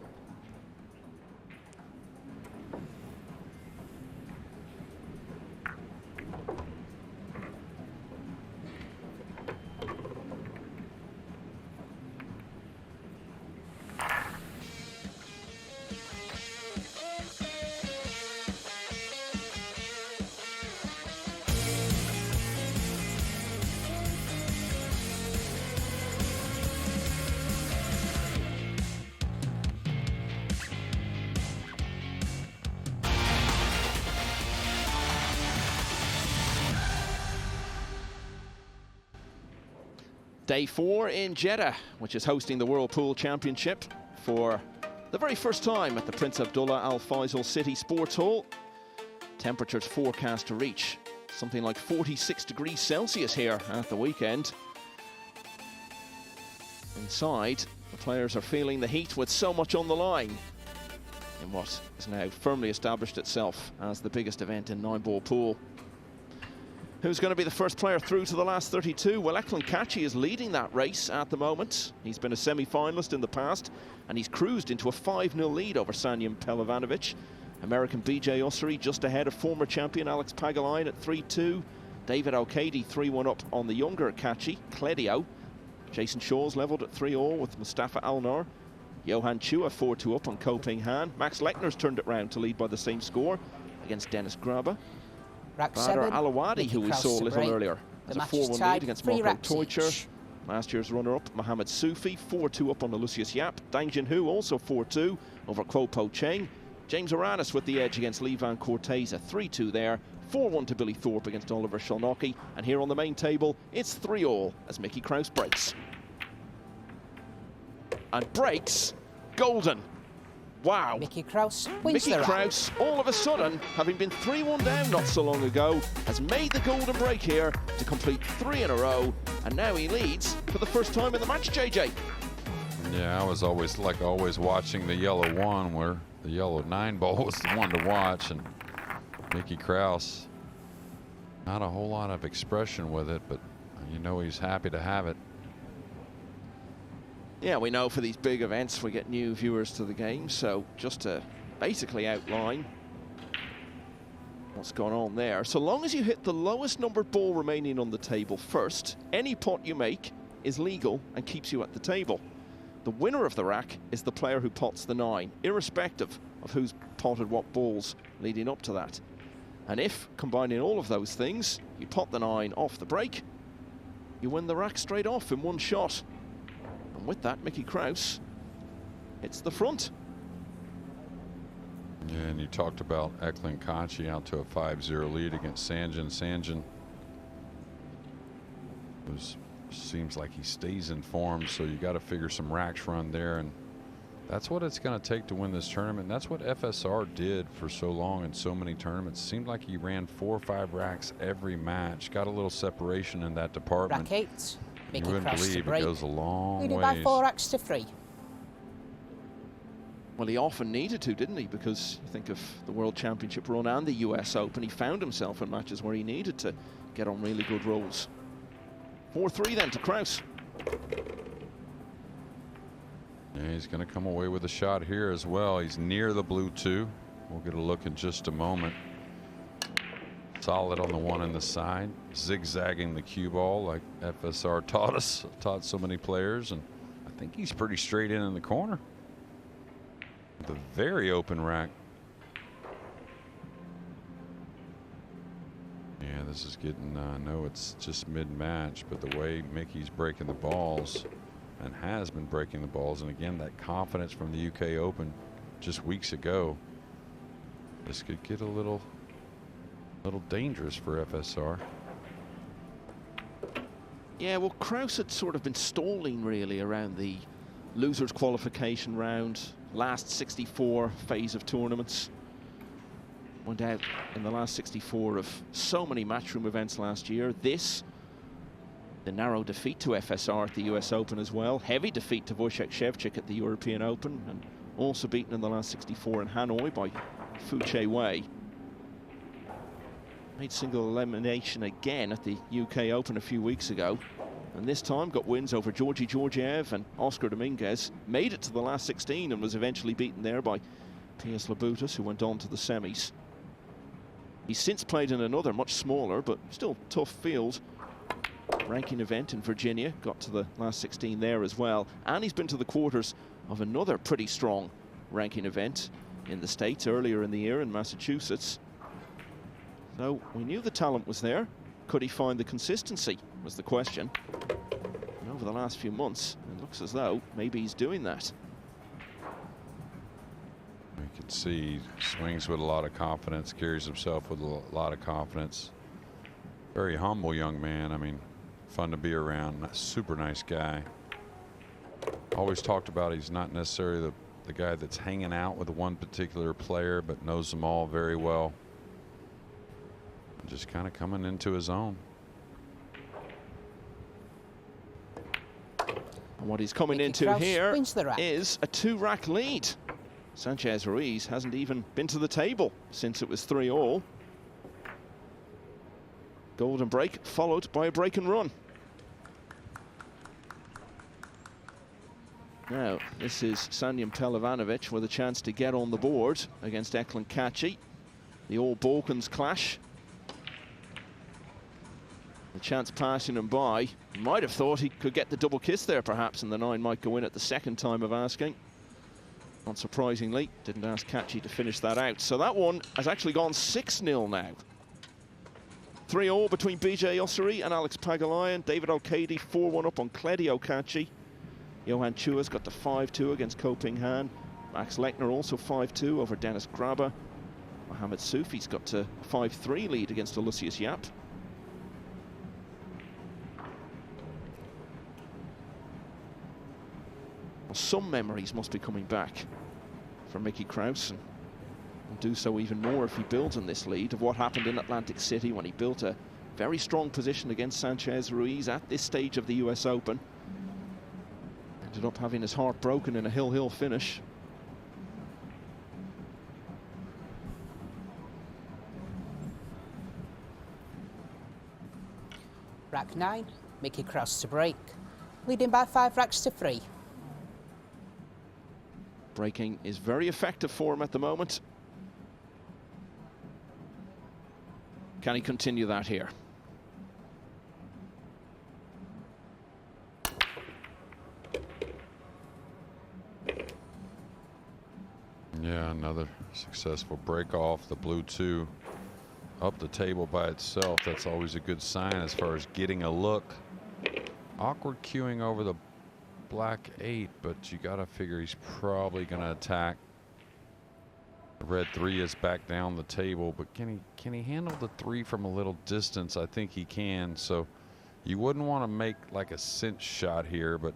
Day 4 in Jeddah, which is hosting the World Pool Championship for the very first time at the Prince Abdullah Al Faisal City Sports Hall. Temperatures forecast to reach something like 46 degrees Celsius here at the weekend. Inside, the players are feeling the heat with so much on the line in what has now firmly established itself as the biggest event in Nineball pool. Who's going to be the first player through to the last 32? Well, Eklund Kachi is leading that race at the moment. He's been a semi-finalist in the past, and he's cruised into a 5-0 lead over Sanjin Pelovanovic. American BJ Ussery just ahead of former champion Alex Pagulayan at 3-2. David O'Cady 3-1 up on the younger Kachi, Cledio. Jason Shaw's levelled at 3-all with Mustafa Alnar. Johan Chua 4-2 up on Ko Ping Han. Max Lechner's turned it round to lead by the same score against Dennis Graber. Badr Alawadi, who we saw a little earlier, has a 4-1 lead against Marco Teucher. Last year's runner-up, Mohamed Soufi, 4-2 up on Lucius Yap. Dang Jinhu also 4-2 over Kwo Po Cheng. James Aranis with the edge against Lee Van Corteza, 3-2 there. 4-1 to Billy Thorpe against Oliver Shalnocki. And here on the main table, it's 3-all as Mickey Krause breaks. And breaks golden. Wow. Mickey Krause wins Mickey the Krause, all of a sudden, having been 3-1 down not so long ago, has made the golden break here to complete 3 in a row, and now he leads for the first time in the match, JJ. Yeah, I was always watching the yellow one, where the yellow 9-ball was the one to watch, and Mickey Krause, not a whole lot of expression with it, but you know he's happy to have it. Yeah, we know for these big events we get new viewers to the game, so just to basically outline what's gone on there. So long as you hit the lowest numbered ball remaining on the table first, any pot you make is legal and keeps you at the table. The winner of the rack is the player who pots the 9, irrespective of who's potted what balls leading up to that. And if, combining all of those things, you pot the 9 off the break, you win the rack straight off in one shot. And with that, Mickey Krause hits the front. Yeah, and you talked about Eklund Kachi out to a 5-0 lead against Sanjin. Sanjin seems like he stays in form, so you got to figure some racks run there, and that's what it's going to take to win this tournament. That's what FSR did for so long in so many tournaments. Seemed like he ran 4 or 5 racks every match. Got a little separation in that department. Rack 8. Mickey You wouldn't Krause believe it goes a long leading ways. by 4 racks to 3. Well, he often needed to, didn't he? Because you think of the World Championship run and the US Open, he found himself in matches where he needed to get on really good rolls. 4-3 then to Krause. Yeah, he's going to come away with a shot here as well. He's near the blue 2. We'll get a look in just a moment. Solid on the 1 in the side, zigzagging the cue ball like FSR taught so many players, and I think he's pretty straight in the corner. The very open rack. Yeah, this is getting, I know it's just mid-match, but the way Mickey's breaking the balls and has been breaking the balls, and again, that confidence from the UK Open just weeks ago, this could get a little dangerous for FSR. Yeah, well, Krause had sort of been stalling really around the losers qualification round, last 64 phase of tournaments. Went out in the last 64 of so many matchroom events last year. This, the narrow defeat to FSR at the US Open as well. Heavy defeat to Wojciech Szewczyk at the European Open, and also beaten in the last 64 in Hanoi by Fu Che Wei. Made single elimination again at the UK Open a few weeks ago, and this time got wins over Georgi Georgiev and Oscar Dominguez. Made it to the last 16 and was eventually beaten there by Pius Labutus, who went on to the semis. He's since played in another much smaller but still tough field ranking event in Virginia, got to the last 16 there as well, and he's been to the quarters of another pretty strong ranking event in the States earlier in the year in Massachusetts. So we knew the talent was there. Could he find the consistency was the question. And over the last few months, it looks as though maybe he's doing that. You can see he swings with a lot of confidence, carries himself with a lot of confidence. Very humble young man. I mean, fun to be around. Super nice guy. Always talked about he's not necessarily the guy that's hanging out with one particular player, but knows them all very well. Just kind of coming into his own. And what he's coming Mickey into Krause here wins the rack. is a 2-rack lead. Sanchez Ruiz hasn't even been to the table since it was 3-all. Golden break followed by a break and run. Now, this is Sanjin Pelovanovic with a chance to get on the board against Eklund Kaci. The All-Balkans clash. The chance passing him by. He might have thought he could get the double kiss there, perhaps, and the 9 might go in at the second time of asking. Not surprisingly, didn't ask Kaci to finish that out. So that one has actually gone 6-0 now. 3-all between BJ Osseri and Alex Pagulayan. David Al-Kaidi 4-1 up on Kledio Kaci. Johan Chua's got the 5-2 against Ko Ping Han. Max Lechner also 5-2 over Dennis Graber. Mohamed Soufi's got a 5-3 lead against Olusius Yap. Well, some memories must be coming back for Mickey Krause, and will do so even more if he builds on this lead of what happened in Atlantic City when he built a very strong position against Sanchez Ruiz at this stage of the US Open. Ended up having his heart broken in a hill finish. Rack 9, Mickey Krause to break, leading by 5 racks to 3. Breaking is very effective for him at the moment. Can he continue that here? Yeah, another successful break off. The blue 2 up the table by itself. That's always a good sign as far as getting a look. Awkward queuing over the black 8, but you gotta figure he's probably gonna attack. The red 3 is back down the table, but can he handle the 3 from a little distance? I think he can. So you wouldn't want to make like a cinch shot here, but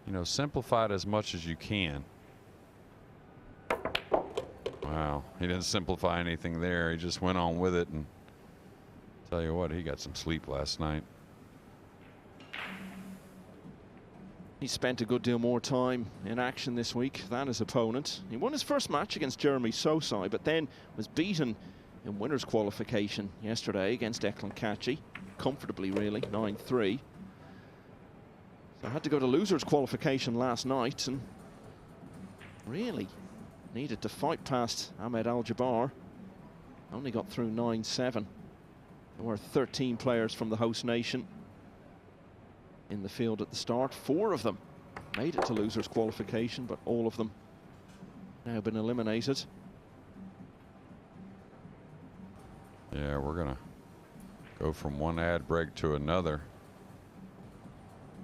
you know, simplify it as much as you can. Wow, he didn't simplify anything there. He just went on with it, and tell you what, he got some sleep last night. He spent a good deal more time in action this week than his opponent. He won his first match against Jeremy Sosai, but then was beaten in winners qualification yesterday against Eklund Kaci, comfortably really, 9-3. So I had to go to losers qualification last night and really needed to fight past Ahmed Al-Jabbar. Only got through 9-7. There were 13 players from the host nation in the field at the start. 4 of them made it to losers qualification, but all of them now been eliminated. Yeah, we're gonna go from one ad break to another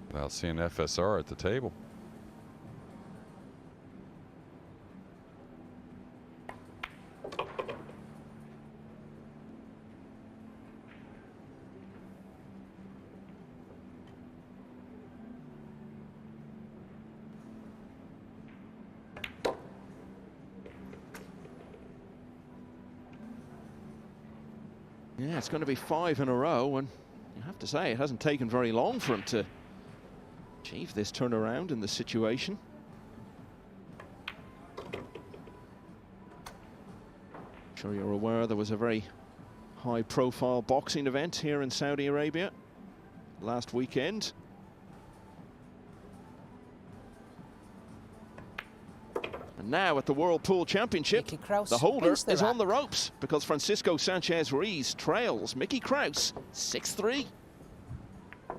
without seeing FSR at the table. Yeah, it's going to be 5 in a row, and you have to say it hasn't taken very long for him to achieve this turnaround in the situation. I'm sure you're aware there was a very high-profile boxing event here in Saudi Arabia last weekend. And now at the World Pool Championship, Mickey Krause the holder wins the is on rack. the ropes because Francisco Sanchez Ruiz trails Mickey Krause 6-3. I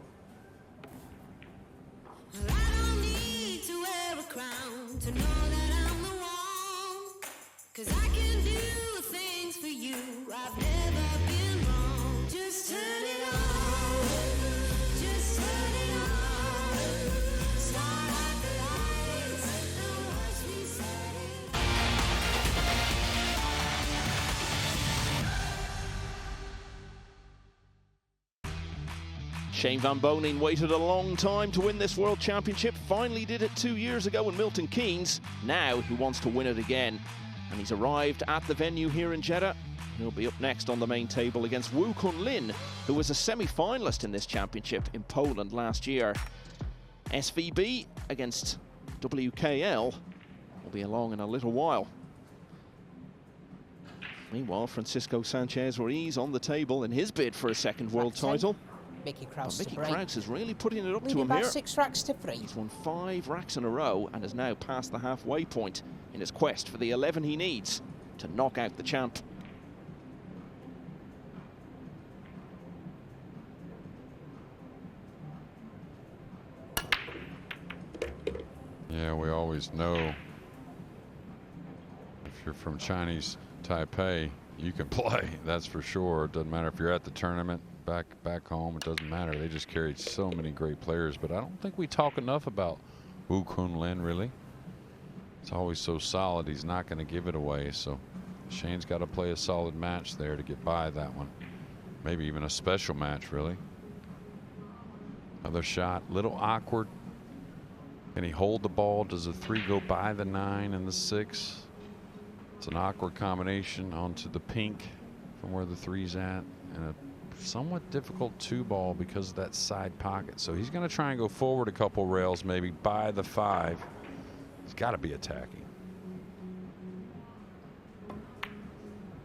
don't need to wear a crown to know that I'm the one. 'Cause I can do things for you. I've never been wrong. Just turn it on. Just turn it on. Start out the lights and watch me set it. Shane Van Boening waited a long time to win this World Championship. Finally did it 2 years ago in Milton Keynes. Now he wants to win it again. And he's arrived at the venue here in Jeddah. He'll be up next on the main table against Woo Kun Lin, who was a semi-finalist in this championship in Poland last year. SVB against WKL will be along in a little while. Meanwhile, Francisco Sanchez Ruiz on the table in his bid for a second world title. Mickey Krause Mickey to break. Krause is really putting it up to Leading him by here. 6 racks to 3. He's won 5 racks in a row and has now passed the halfway point in his quest for the 11 he needs to knock out the champ. Yeah, we always know if you're from Chinese Taipei, you can play, that's for sure. It doesn't matter if you're at the tournament, back home, it doesn't matter. They just carried so many great players, but I don't think we talk enough about Woo Kun Lin, really. It's always so solid, he's not going to give it away, so Shane's got to play a solid match there to get by that one. Maybe even a special match, really. Another shot, little awkward. Can he hold the ball? Does the 3 go by the 9 and the 6? It's an awkward combination onto the pink from where the 3's at, and a somewhat difficult 2 ball because of that side pocket. So he's going to try and go forward a couple rails, maybe by the 5. He's got to be attacking.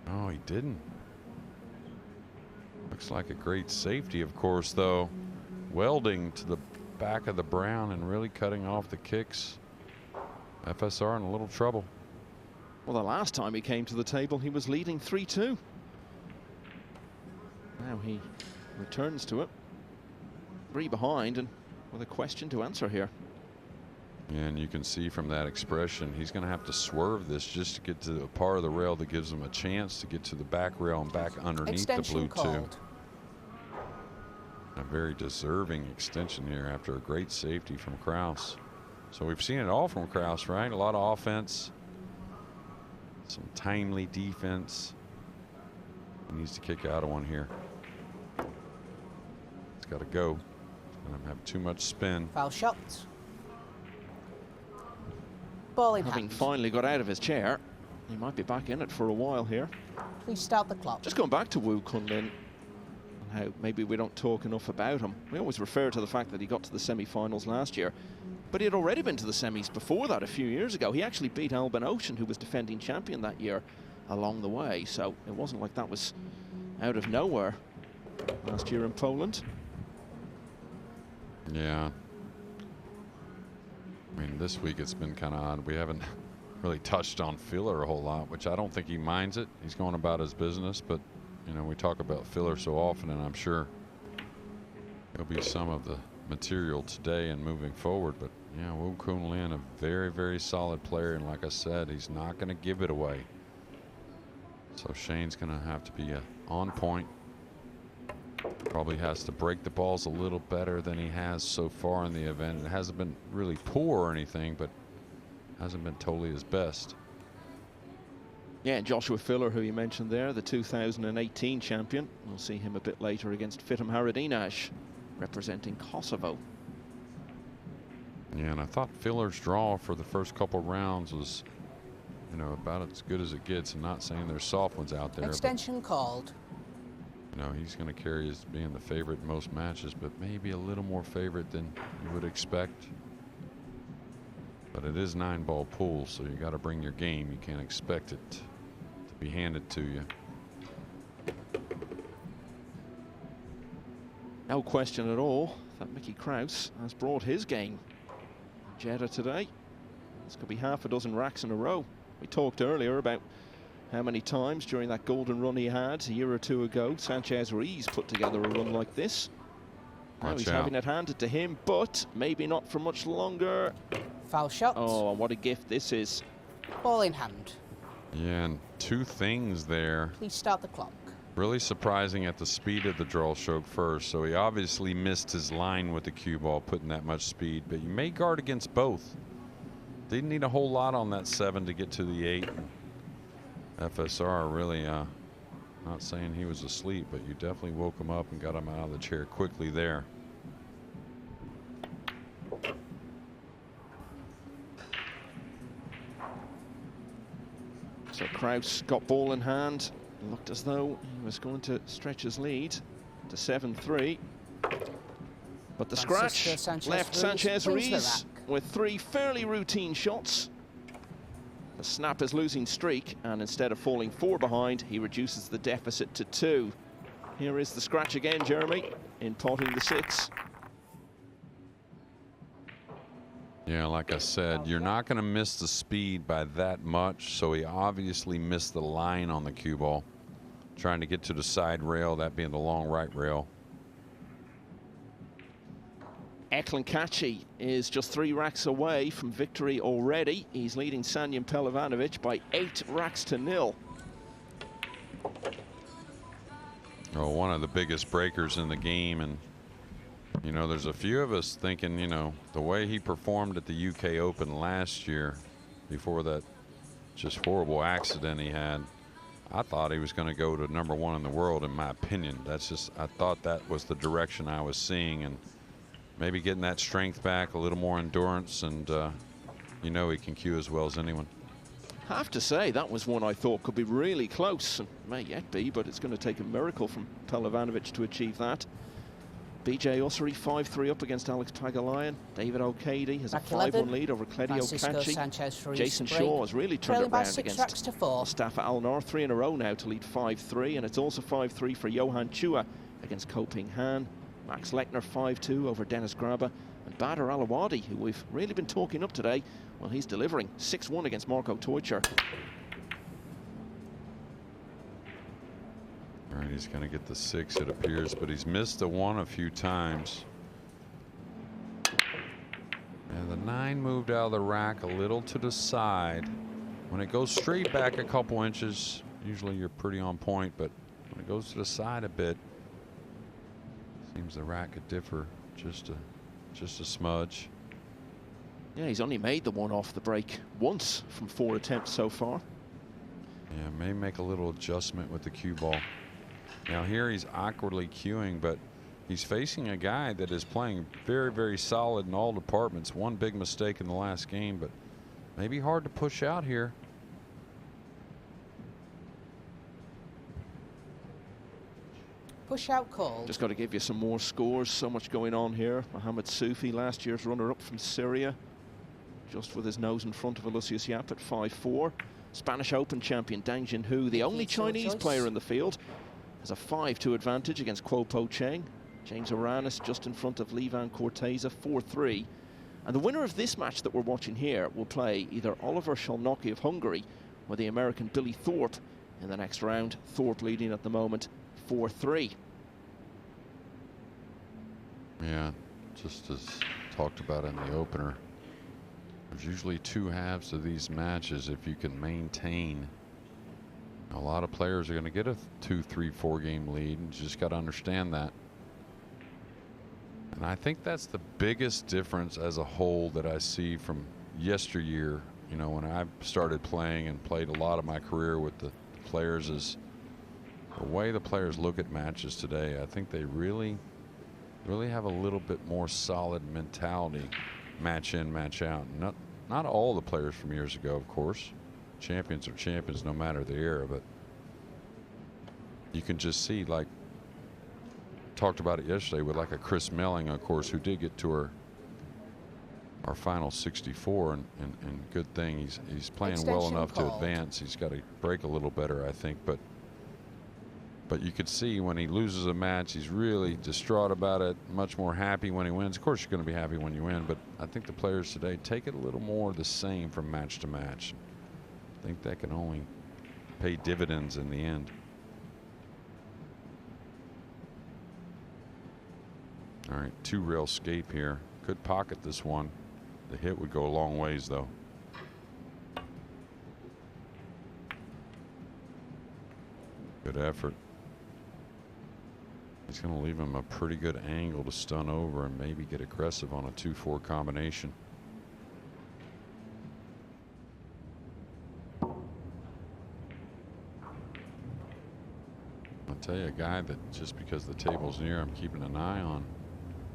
Oh, he didn't. Looks like a great safety, of course, though. Welding to the back of the brown and really cutting off the kicks. FSR in a little trouble. Well, the last time he came to the table, he was leading 3-2. Now he returns to it. 3 behind and with a question to answer here. And you can see from that expression, he's going to have to swerve this just to get to a part of the rail that gives him a chance to get to the back rail and back underneath Extension the blue called. 2. A very deserving extension here after a great safety from Krauss. So we've seen it all from Krauss, right? A lot of offense, some timely defense. He needs to kick out of one here. It's got to go. It's going to have too much spin. Foul shot. Ball in Having hand. finally got out of his chair, he might be back in it for a while here. Please start the clock. Just going back to Woo Kun Lin, and how maybe we don't talk enough about him. We always refer to the fact that he got to the semi-finals last year, but he had already been to the semis before that a few years ago. He actually beat Albin Ocean, who was defending champion that year, along the way, so it wasn't like that was out of nowhere last year in Poland. Yeah. I mean, this week it's been kind of odd. We haven't really touched on filler a whole lot, which I don't think he minds it. He's going about his business, but, you know, we talk about filler so often, and I'm sure there'll be some of the material today and moving forward. But, yeah, Woo Kun Lin, a very, very solid player, and like I said, he's not going to give it away. So Shane's going to have to be on point. Probably has to break the balls a little better than he has so far in the event. It hasn't been really poor or anything, but hasn't been totally his best. Yeah, and Joshua Filler, who you mentioned there, the 2018 champion. We'll see him a bit later against Fitim Haradinaj, representing Kosovo. Yeah, and I thought Filler's draw for the first couple rounds was, you know, about as good as it gets. I'm not saying there's soft ones out there. Extension called. You know, he's going to carry as being the favorite in most matches, but maybe a little more favorite than you would expect. But it is 9-ball pool, so you got to bring your game. You can't expect it to be handed to you. No question at all that Mickey Krause has brought his game to Jeddah today. This could be half a dozen racks in a row. We talked earlier about how many times during that golden run he had a year or 2 ago Sanchez Ruiz put together a run like this. Now he's having it handed to him, but maybe not for much longer. Foul shot. Oh, and what a gift this is. Ball in hand. Yeah, and 2 things there. Please start the clock. Really surprising at the speed of the draw stroke first. So he obviously missed his line with the cue ball, putting that much speed, but you may guard against both. Didn't need a whole lot on that 7 to get to the 8. FSR really, not saying he was asleep, but you definitely woke him up and got him out of the chair quickly there. Krause got ball in hand. Looked as though he was going to stretch his lead to 7-3. But the scratch left Sanchez Ruiz with 3 fairly routine shots. The snap is losing streak, and instead of falling 4 behind, he reduces the deficit to 2. Here is the scratch again, Jeremy, in potting the 6. Yeah, like I said, you're not going to miss the speed by that much, so he obviously missed the line on the cue ball. Trying to get to the side rail, that being the long right rail. Eklenkachi is just 3 racks away from victory already. He's leading Sanjin Pelovanovic by 8 racks to 0. Oh, one of the biggest breakers in the game, and you know, there's a few of us thinking, you know, the way he performed at the UK Open last year, before that just horrible accident he had, I thought he was going to go to #1 in the world, in my opinion. That's just, I thought that was the direction I was seeing, and maybe getting that strength back, a little more endurance, and you know, he can cue as well as anyone. Have to say, that was one I thought could be really close, and may yet be, but it's going to take a miracle from Pelovanovic to achieve that. BJ Ussery 5-3 up against Alex Pagulayan. David O'Cady has a 5-1 lead over Cledio Kachi. Jason Shaw has really turned it around against Mustafa Al-Noor. 3 in a row now to lead 5-3, and it's also 5-3 for Johan Chua against Ko Ping Han. Max Lechner 5-2 over Dennis Graba, and Badr Alawadi, who we've really been talking up today, well, he's delivering 6-1 against Marco Teucher. All right, he's going to get the 6, it appears, but he's missed the 1 a few times. And the 9 moved out of the rack a little to the side. When it goes straight back a couple inches, usually you're pretty on point, but when it goes to the side a bit, seems the rack could differ just a smudge. Yeah, he's only made the 1 off the break once from 4 attempts so far. Yeah, may make a little adjustment with the cue ball. Now here he's awkwardly cueing, but he's facing a guy that is playing very, very solid in all departments. One big mistake in the last game, but maybe hard to push out here. Push out call. Just got to give you some more scores. So much going on here. Mohamed Soufi, last year's runner-up from Syria, just with his nose in front of Aloysius Yap at 5-4. Spanish Open champion Dang Junhui, the only Chinese player in the field, has a 5-2 advantage against Kuo Po Cheng. James Aranis just in front of Levan Corteza, 4-3. And the winner of this match that we're watching here will play either Oliver Szolnocki of Hungary or the American Billy Thorpe in the next round. Thorpe leading at the moment 4-3. Yeah, just as talked about in the opener, there's usually 2 halves of these matches if you can maintain. A lot of players are going to get a 2, 3, 4 game lead, and you just got to understand that. And I think that's the biggest difference as a whole that I see from yesteryear. You know, when I started playing and played a lot of my career with the players, is the way the players look at matches today. I think they really have a little bit more solid mentality, match in, match out. Not all the players from years ago, of course. Champions are champions no matter the era, but you can just see, like, talked about it yesterday with like a Chris Melling, of course, who did get to our final 64, and good thing he's playing well enough to advance. He's got to break a little better, I think, but you could see when he loses a match, he's really distraught about it, much more happy when he wins. Of course, you're going to be happy when you win, but I think the players today take it a little more the same from match to match. I think that can only pay dividends in the end. All right, 2-rail scape here. Could pocket this one. The hit would go a long ways, though. Good effort. He's going to leave him a pretty good angle to stun over and maybe get aggressive on a 2-4 combination. I'll tell you, a guy that just because the table's near, I'm keeping an eye on.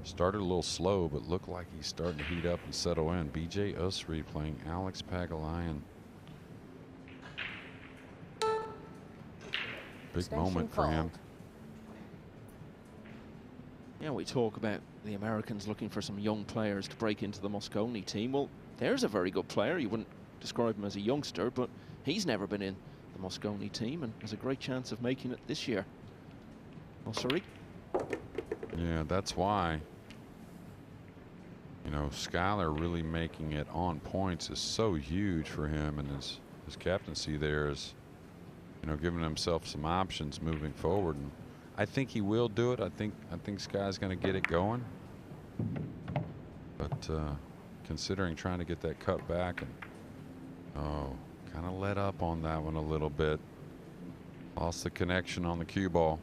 Started a little slow, but looked like he's starting to heat up and settle in. BJ Ussery playing Alex Pagulayan. Big Extension moment for him. called. Yeah, we talk about the Americans looking for some young players to break into the Mosconi team. Well, there's a very good player. You wouldn't describe him as a youngster, but he's never been in the Mosconi team and has a great chance of making it this year. Osiri. Yeah, that's why, you know, Skyler really making it on points is so huge for him, and his captaincy there is, you know, giving himself some options moving forward. And I think he will do it. I think Sky's going to get it going. But considering trying to get that cut back, and kind of let up on that one a little bit. Lost the connection on the cue ball.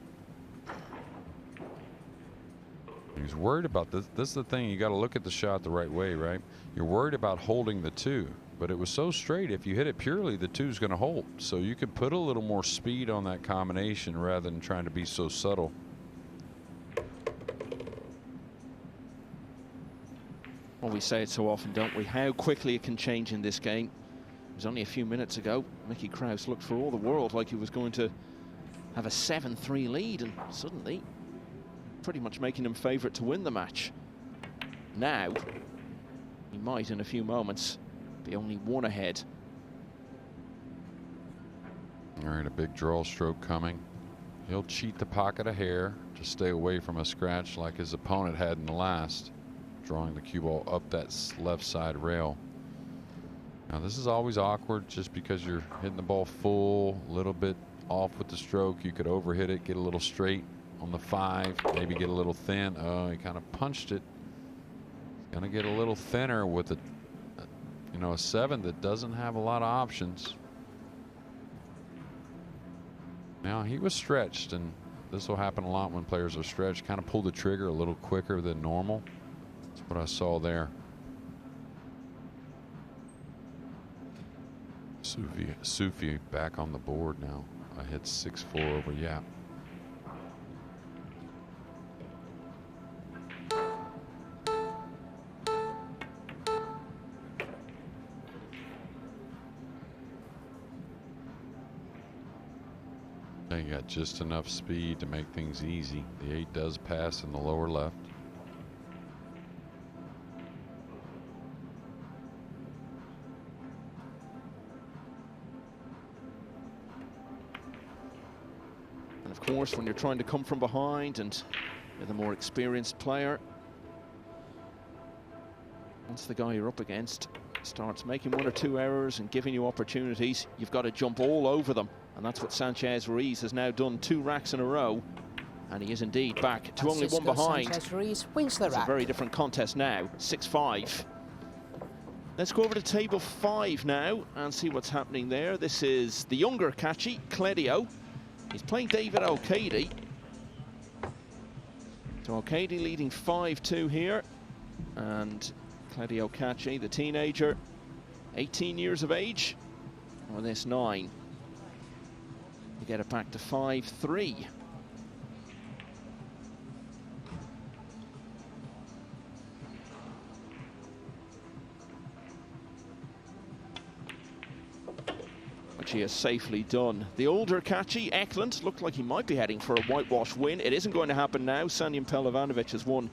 He's worried about this. This is the thing. You got to look at the shot the right way, right? You're worried about holding the two, but it was so straight. If you hit it purely, the two's going to hold. So you could put a little more speed on that combination rather than trying to be so subtle. Well, we say it so often, don't we? How quickly it can change in this game. It was only a few minutes ago. Mickey Krause looked for all the world like he was going to have a 7-3 lead, and suddenly pretty much making him favourite to win the match. Now, he might in a few moments be only one ahead. All right, a big draw stroke coming. He'll cheat the pocket a hair to stay away from a scratch like his opponent had in the last, drawing the cue ball up that left side rail. Now this is always awkward just because you're hitting the ball full, a little bit off with the stroke. You could overhit it, get a little straight on the 5, maybe get a little thin. Oh, he kind of punched it. Gonna get a little thinner with a, you know, a 7 that doesn't have a lot of options. Now he was stretched, and this will happen a lot when players are stretched. Kind of pull the trigger a little quicker than normal. That's what I saw there. Sufi back on the board now. I hit 6-4 over Yap. They got just enough speed to make things easy. The 8 does pass in the lower left. And of course, when you're trying to come from behind and with a more experienced player, once the guy you're up against starts making 1 or 2 errors and giving you opportunities, you've got to jump all over them. And that's what Sanchez Ruiz has now done 2 racks in a row. And he is indeed back to only 1 behind. Sanchez Ruiz wins the It's rack. a very different contest now, 6-5. Let's go over to table 5 now and see what's happening there. This is the younger Kachi, Cledio. He's playing David O'Cady. So O'Cady leading 5-2 here. And Cledio Kachi, the teenager, 18 years of age. On this 9. You get it back to 5-3. Which he has safely done. The older Kachi, Eklund, looked like he might be heading for a whitewash win. It isn't going to happen now. Sanyan Pelovanovic has won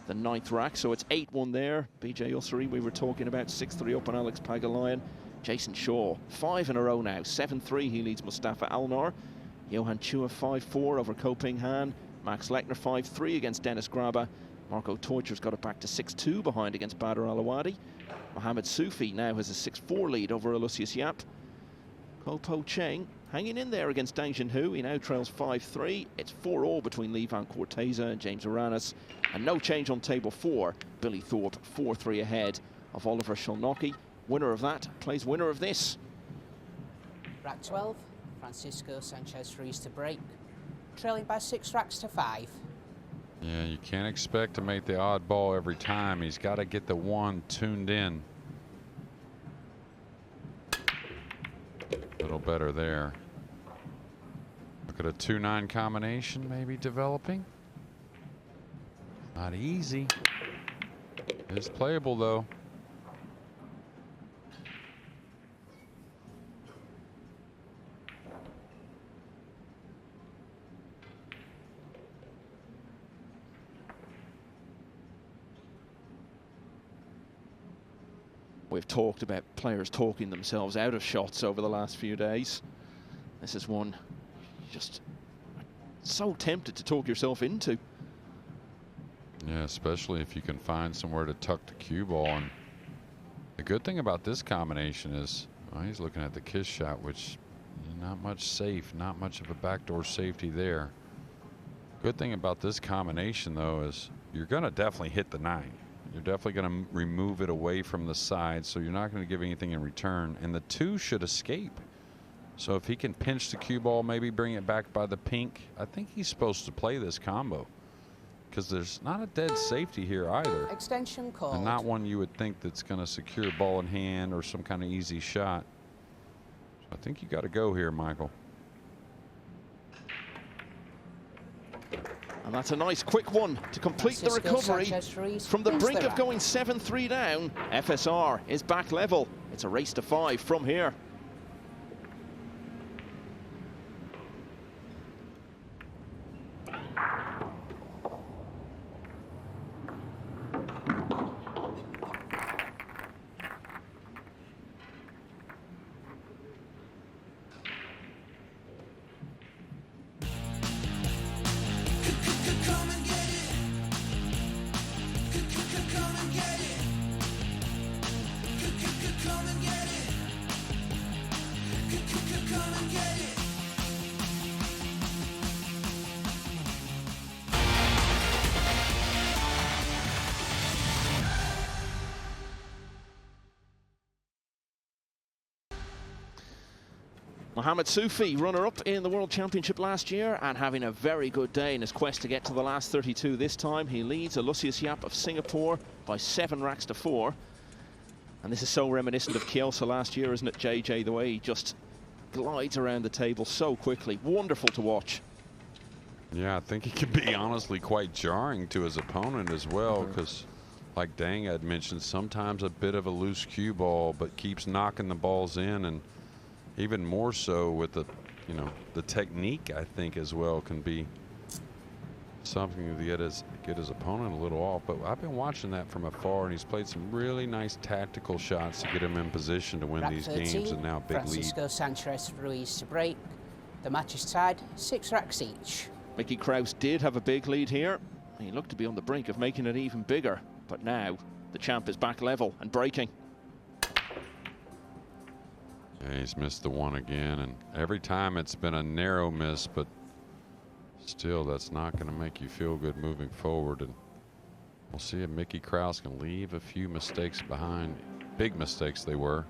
the 9th rack, so it's 8-1 there. BJ Ussery, we were talking about, 6-3 up on Alex Pagulayan. Jason Shaw, 5 in a row now, 7-3. He leads Mustafa Alnar. Johan Chua 5-4 over Ko Ping Han. Max Lechner 5-3 against Dennis Graba. Marco Teucher's got it back to 6-2 behind against Badr Alawadi. Mohamed Sufi now has a 6-4 lead over Aloysius Yap. Ko Po Cheng hanging in there against Dang Junhu. He now trails 5-3. It's 4-all between Lee Van Corteza and James Aranis. And no change on table 4. Billy Thorpe 4-3 ahead of Oliver Sholnocki. Winner of that plays winner of this. Rack 12, Francisco Sanchez Ruiz to break. Trailing by 6 racks to 5. Yeah, you can't expect to make the odd ball every time. He's got to get the 1 tuned in. A little better there. Look at a 2-9 combination maybe developing. Not easy. It's playable though. We've talked about players talking themselves out of shots over the last few days. This is one just so tempted to talk yourself into. Yeah, especially if you can find somewhere to tuck the cue ball. And the good thing about this combination is, well, he's looking at the kiss shot, which not much safe, not much of a backdoor safety there. Good thing about this combination, though, is you're going to definitely hit the 9. You're definitely going to remove it away from the side, so you're not going to give anything in return. And the 2 should escape. So if he can pinch the cue ball, maybe bring it back by the pink, I think he's supposed to play this combo, because there's not a dead safety here either. Extension called. And not one you would think that's going to secure ball in hand or some kind of easy shot. So I think you got to go here, Michael. And that's a nice quick one to complete the recovery from the brink of going 7-3 down. FSR is back level. It's a race to 5 from here. Mohamed Soufi, runner-up in the World Championship last year and having a very good day in his quest to get to the last 32 this time. He leads Aloysius Yap of Singapore by 7 racks to 4. And this is so reminiscent of Kielce last year, isn't it, JJ? The way he just glides around the table so quickly. Wonderful to watch. Yeah, I think it can be honestly quite jarring to his opponent as well, because like Dang had mentioned, sometimes a bit of a loose cue ball, but keeps knocking the balls in, and even more so with the, you know, the technique, I think, as well, can be something to get his opponent a little off. But I've been watching that from afar, and he's played some really nice tactical shots to get him in position to win Rack these 13, games, and now big lead. Sanchez Ruiz to break. The match is tied, 6 racks each. Mickey Krause did have a big lead here. He looked to be on the brink of making it even bigger, but now the champ is back level and breaking. Yeah, he's missed the 1 again, and every time it's been a narrow miss, but still, that's not going to make you feel good moving forward. And we'll see if Mickey Krause can leave a few mistakes behind. Big mistakes they were.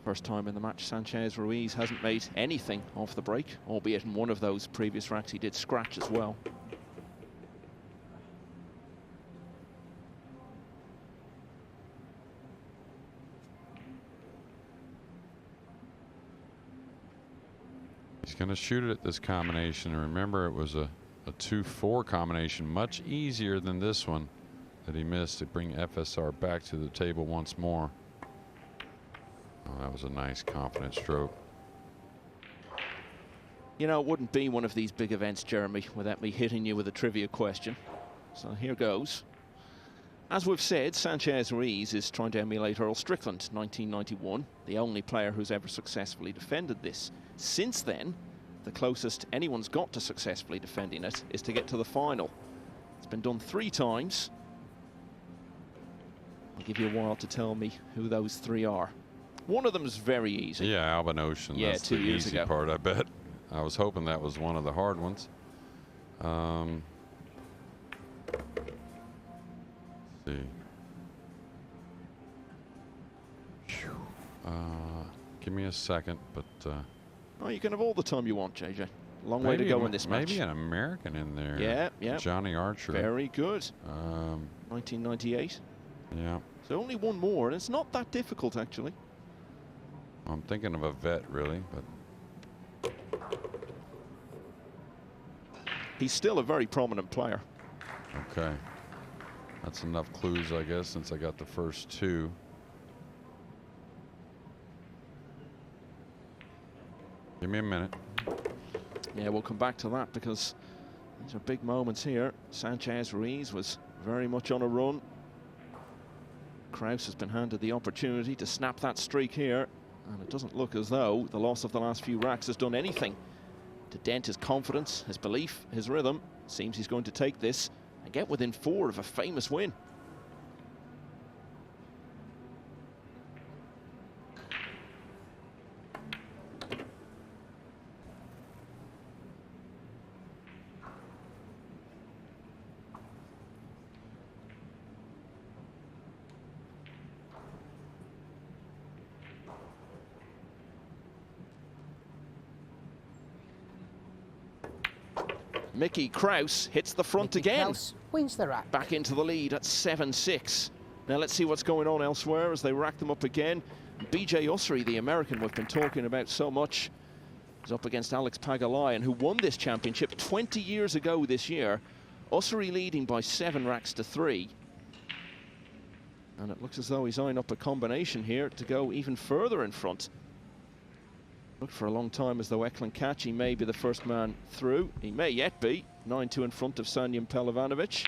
First time in the match, Sanchez Ruiz hasn't made anything off the break, albeit in one of those previous racks he did scratch as well. He's going to shoot it at this combination. And remember, it was a 2-4 combination, much easier than this one that he missed to bring FSR back to the table once more. Oh, that was a nice, confident stroke. You know, it wouldn't be one of these big events, Jeremy, without me hitting you with a trivia question. So here goes. As we've said, Sanchez Ruiz is trying to emulate Earl Strickland, 1991, the only player who's ever successfully defended this. Since then, the closest anyone's got to successfully defending it is to get to the final. It's been done 3 times. I'll give you a while to tell me who those 3 are. One of them is very easy. Yeah, Alban Ocean. Yeah, that's 2 the years easy ago. part, I bet. I was hoping that was one of the hard ones. Let's see. Give me a second, but Oh, you can have all the time you want, JJ. Long way to go in this match. Maybe an American in there. Yeah, yeah. Johnny Archer. Very good. 1998. Yeah. So only one more, and it's not that difficult, actually. I'm thinking of a vet, really, but he's still a very prominent player. okay. That's enough clues, I guess, since I got the first 2. Give me a minute. Yeah, we'll come back to that because these are big moments here. Sanchez Ruiz was very much on a run. Krause has been handed the opportunity to snap that streak here, and it doesn't look as though the loss of the last few racks has done anything to dent his confidence, his belief, his rhythm. Seems he's going to take this and get within 4 of a famous win. Mickey Krause hits the front Mickey again. Krause wins the rack. Back into the lead at 7-6. Now let's see what's going on elsewhere as they rack them up again. BJ Ussery, the American we've been talking about so much, is up against Alex Pagulayan, who won this championship 20 years ago this year. Ussery leading by 7 racks to 3. And it looks as though he's eyeing up a combination here to go even further in front. Looked for a long time as though Eklund Kachi may be the first man through. He may yet be. 9-2 in front of Sanjin Pelovanovic.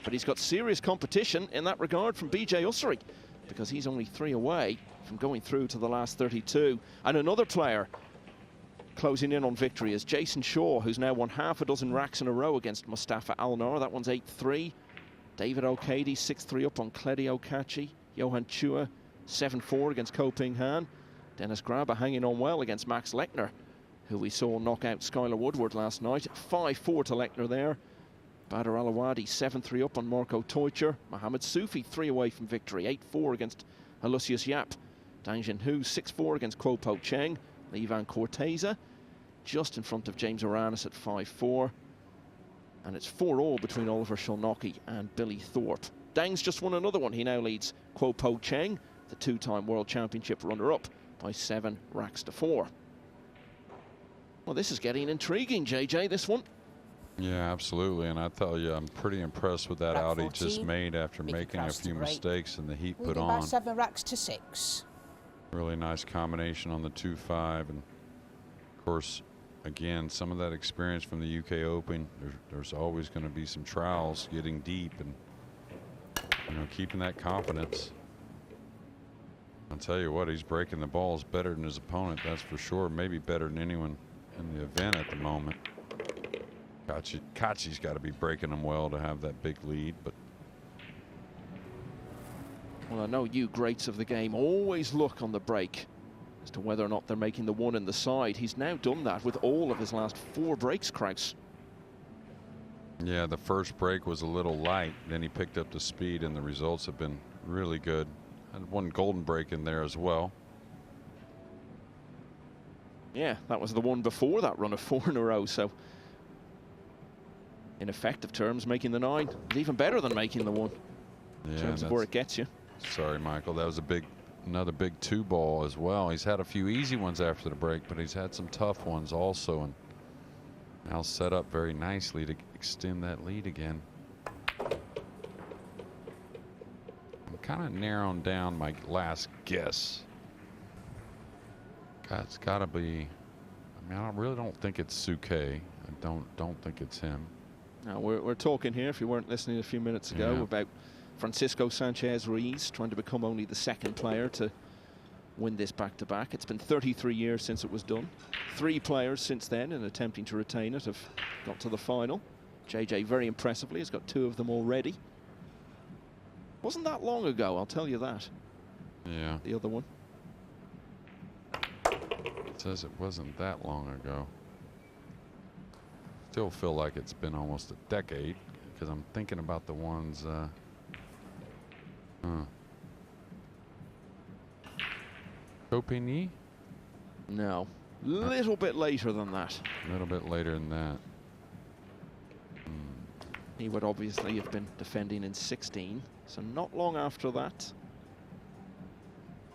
But he's got serious competition in that regard from BJ Ussery, because he's only 3 away from going through to the last 32. And another player closing in on victory is Jason Shaw, who's now won half a dozen racks in a row against Mustafa Alnor. That one's 8-3. David O'Cady 6-3 up on Cledio Kachi. Johan Chua 7-4 against Ko Ping Han. Dennis Graber hanging on well against Max Lechner, who we saw knock out Skylar Woodward last night. 5-4 to Lechner there. Badr Alawadi 7-3 up on Marco Teucher. Mohamed Soufi 3 away from victory. 8-4 against Lucius Yap. Dang Jinhu 6-4 against Kuo Po Cheng. Ivan Corteza just in front of James Aranis at 5-4. And it's 4-all between Oliver Sholnocki and Billy Thorpe. Dang's just won another one. He now leads Kuo Po Cheng, the 2-time World Championship runner-up, by 7 racks to 4. Well, this is getting intriguing, JJ, this one. Yeah, absolutely. And I tell you, I'm pretty impressed with that Rack out he 14, just made after Mickey making a Krause to few break. mistakes in the heat put Leading by on. 7 racks to 6. Really nice combination on the 2-5. And of course, again, some of that experience from the UK Open. There's always going to be some trials getting deep and, you know, keeping that confidence. I'll tell you what, he's breaking the balls better than his opponent, that's for sure. Maybe better than anyone in the event at the moment. Kachi's got to be breaking them well to have that big lead, but. Well, I know you greats of the game always look on the break as to whether or not they're making the one in the side. He's now done that with all of his last 4 breaks, Krause. Yeah, the first break was a little light. Then he picked up the speed, and the results have been really good. Had one golden break in there as well. Yeah, that was the one before that run of 4 in a row. So, in effective terms, making the 9 is even better than making the 1 in terms of where it gets you. Sorry, Michael. That was another big 2-ball as well. He's had a few easy ones after the break, but he's had some tough ones also, and now set up very nicely to extend that lead again. Kind of narrowing down my last guess. God, it's got to be. I mean, I really don't think it's Suke. I don't think it's him. Now we're talking here, if you weren't listening a few minutes ago, about Francisco Sanchez Ruiz trying to become only the 2nd player to win this back-to-back. It's been 33 years since it was done. 3 players since then, in attempting to retain it, have got to the final. JJ very impressively has got 2 of them already. Wasn't that long ago, I'll tell you that. Yeah. The other one. It says it wasn't that long ago. Still feel like it's been almost a decade, because I'm thinking about the ones. Copigny? No. Little bit later than that. A little bit later than that. He would obviously have been defending in 16, so not long after that.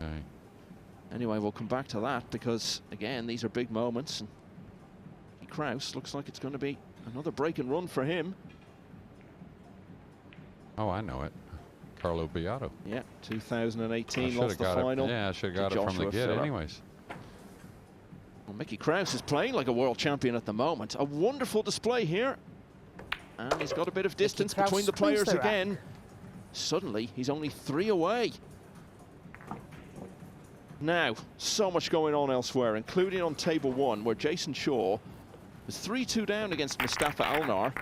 Okay. Anyway, we'll come back to that because, again, these are big moments. And Krause looks like it's going to be another break and run for him. Oh, I know it. Carlo Beato. Yeah, 2018 lost the final. Yeah, I should have got it from the get anyways. Well, Mickey Krause is playing like a world champion at the moment. A wonderful display here. And he's got a bit of distance between the players again. Suddenly, he's only 3 away. Now, so much going on elsewhere, including on table 1, where Jason Shaw is 3-2 down against Mustafa Alnar.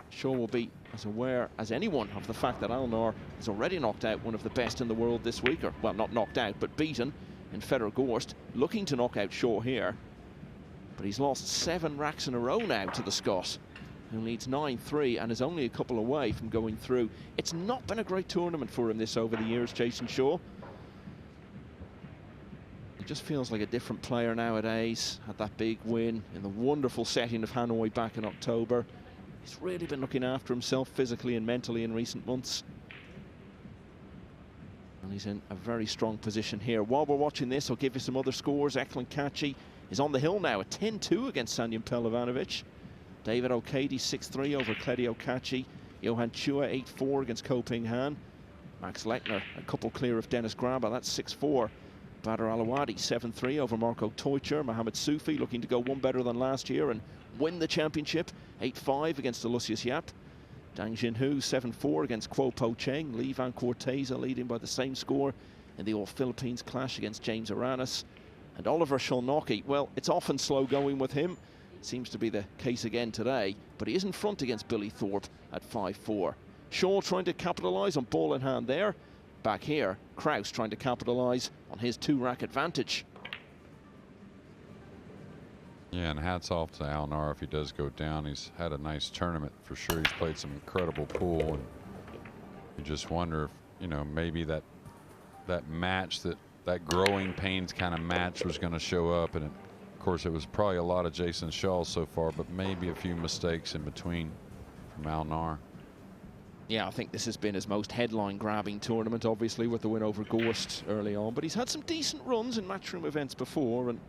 Shaw will be as aware as anyone of the fact that Alnar has already knocked out one of the best in the world this week, or, well, not knocked out, but beaten in Fedor Gorst, looking to knock out Shaw here. But he's lost 7 racks in a row now to the Scot, who leads 9-3 and is only a couple away from going through. It's not been a great tournament for him this over the years, Jason Shaw. He just feels like a different player nowadays. Had that big win in the wonderful setting of Hanoi back in October. He's really been looking after himself physically and mentally in recent months. And he's in a very strong position here. While we're watching this, I'll give you some other scores. Eklund Kachi is on the hill now at 10-2 against Sanjin Pelovanovic. David O'Cady 6-3 over Kledio Kachi. Johan Chua 8-4 against Ko Ping Han. Max Lechner a couple clear of Dennis Graba, that's 6-4. Badr Alawadi 7-3 over Marco Teucher. Mohamed Soufi looking to go one better than last year and win the championship. 8-5 against Lucius Yap. Dang Jinhu 7-4 against Kuo Po Cheng. Lee Van Corteza leading by the same score in the All-Philippines clash against James Aranis. And Oliver Szolnocki, well, it's often slow going with him. Seems to be the case again today, but he is in front against Billy Thorpe at 5-4. Shaw trying to capitalise on ball in hand there. Back here, Krause trying to capitalise on his 2-rack advantage. Yeah, and hats off to Alnar if he does go down. He's had a nice tournament for sure. He's played some incredible pool, and you just wonder if, you know, maybe that match, that growing pains kind of match was going to show up. And of course, it was probably a lot of Jason Shaw so far, but maybe a few mistakes in between from Alnar. Yeah, I think this has been his most headline-grabbing tournament, obviously, with the win over Gorst early on. But he's had some decent runs in matchroom events before, and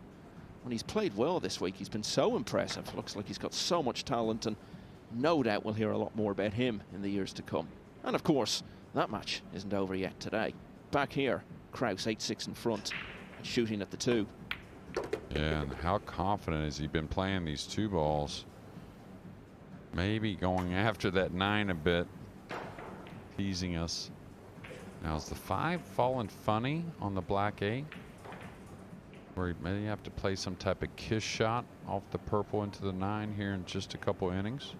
when he's played well this week, he's been so impressive. Looks like he's got so much talent, and no doubt we'll hear a lot more about him in the years to come. And of course, that match isn't over yet today. Back here, Krause 8-6 in front, and shooting at the 2. Yeah, and how confident has he been playing these 2 balls? Maybe going after that 9 a bit, teasing us. Now, is the 5 falling funny on the black 8? Where he may have to play some type of kiss shot off the purple into the 9 here in just a couple innings.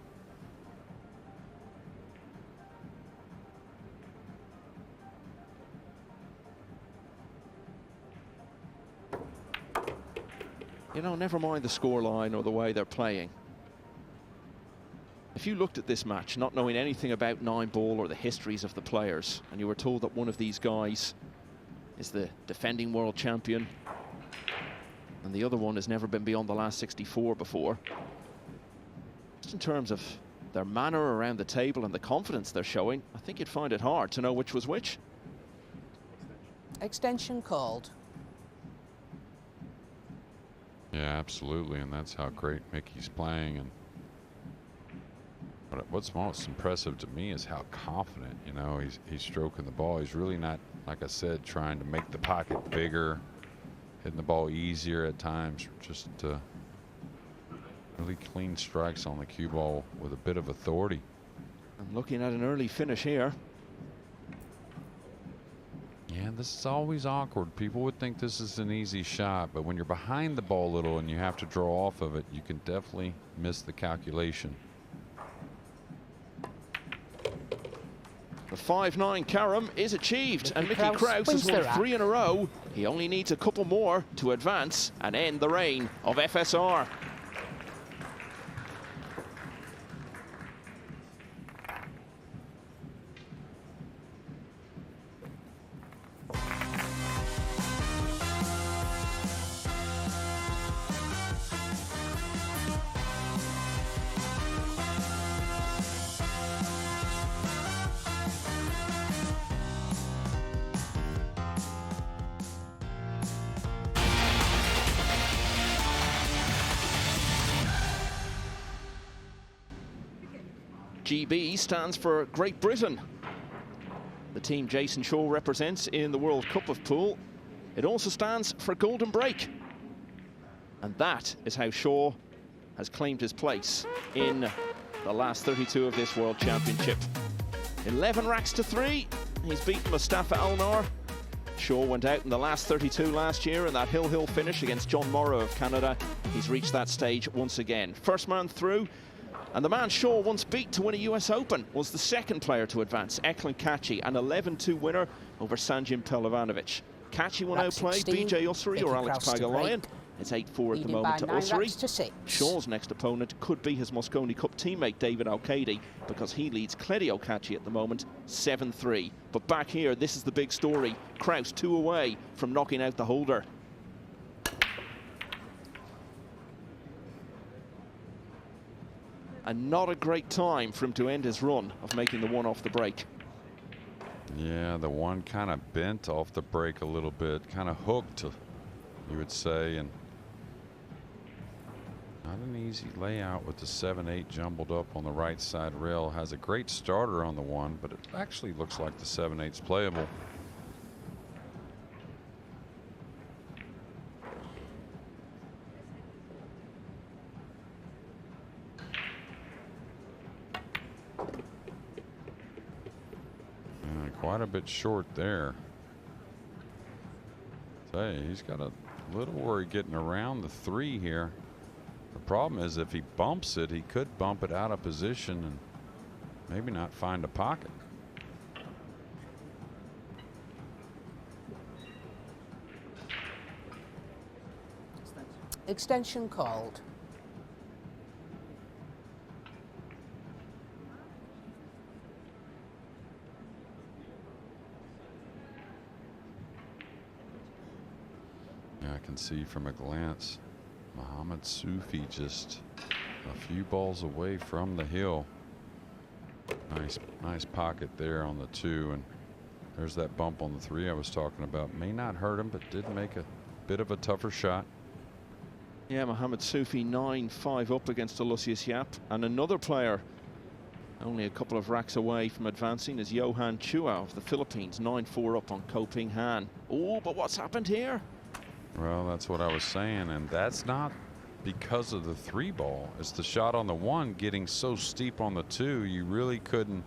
You know, never mind the scoreline or the way they're playing. If you looked at this match not knowing anything about Nineball or the histories of the players, and you were told that one of these guys is the defending world champion and the other one has never been beyond the last 64 before, just in terms of their manner around the table and the confidence they're showing, I think you'd find it hard to know which was which. Extension called. Yeah, absolutely, and that's how great Mickey's playing. And but what's most impressive to me is how confident, you know, he's stroking the ball. He's really not, like I said, trying to make the pocket bigger, hitting the ball easier at times, just really clean strikes on the cue ball with a bit of authority. I'm looking at an early finish here. Yeah, this is always awkward. People would think this is an easy shot, but when you're behind the ball a little and you have to draw off of it, you can definitely miss the calculation. The 5-9 carom is achieved, and Mickey Krause has won 3 in a row. He only needs a couple more to advance and end the reign of FSR. GB stands for Great Britain, the team Jason Shaw represents in the World Cup of Pool. It also stands for Golden Break. And that is how Shaw has claimed his place in the last 32 of this World Championship. 11 racks to 3. He's beaten Mustafa Alnar. Shaw went out in the last 32 last year in that hill finish against John Morrow of Canada. He's reached that stage once again. First man through. And the man Shaw once beat to win a US Open was the second player to advance, Eklund Kachi, an 11-2 winner over Sanjin Pelovanovic. Kachi will now play BJ Ussery or Alex Pagulayan. It's 8-4 at the moment to Ussery. Shaw's next opponent could be his Mosconi Cup teammate David Al-Qaedi, because he leads Claudio Kachi at the moment 7-3. But back here, this is the big story. Krause 2 away from knocking out the holder. And not a great time for him to end his run of making the one off the break. Yeah, the one kind of bent off the break a little bit, kind of hooked, you would say, and not an easy layout with the 7-8 jumbled up on the right side rail. Has a great starter on the one, but it actually looks like the 7-8's playable. Quite a bit short there. Say, he's got a little worry getting around the 3 here. The problem is if he bumps it, he could bump it out of position and maybe not find a pocket. Extension called. I can see from a glance Mohamed Soufi just a few balls away from the hill. Nice pocket there on the 2, and there's that bump on the 3 I was talking about. May not hurt him, but did make a bit of a tougher shot. Yeah, Mohamed Soufi 9-5 up against Lucius Yap, and another player only a couple of racks away from advancing is Johan Chua of the Philippines, 9-4 up on Ko Ping Han. Oh, but what's happened here? Well, that's what I was saying, and that's not because of the 3 ball. It's the shot on the 1 getting so steep on the 2, you really couldn't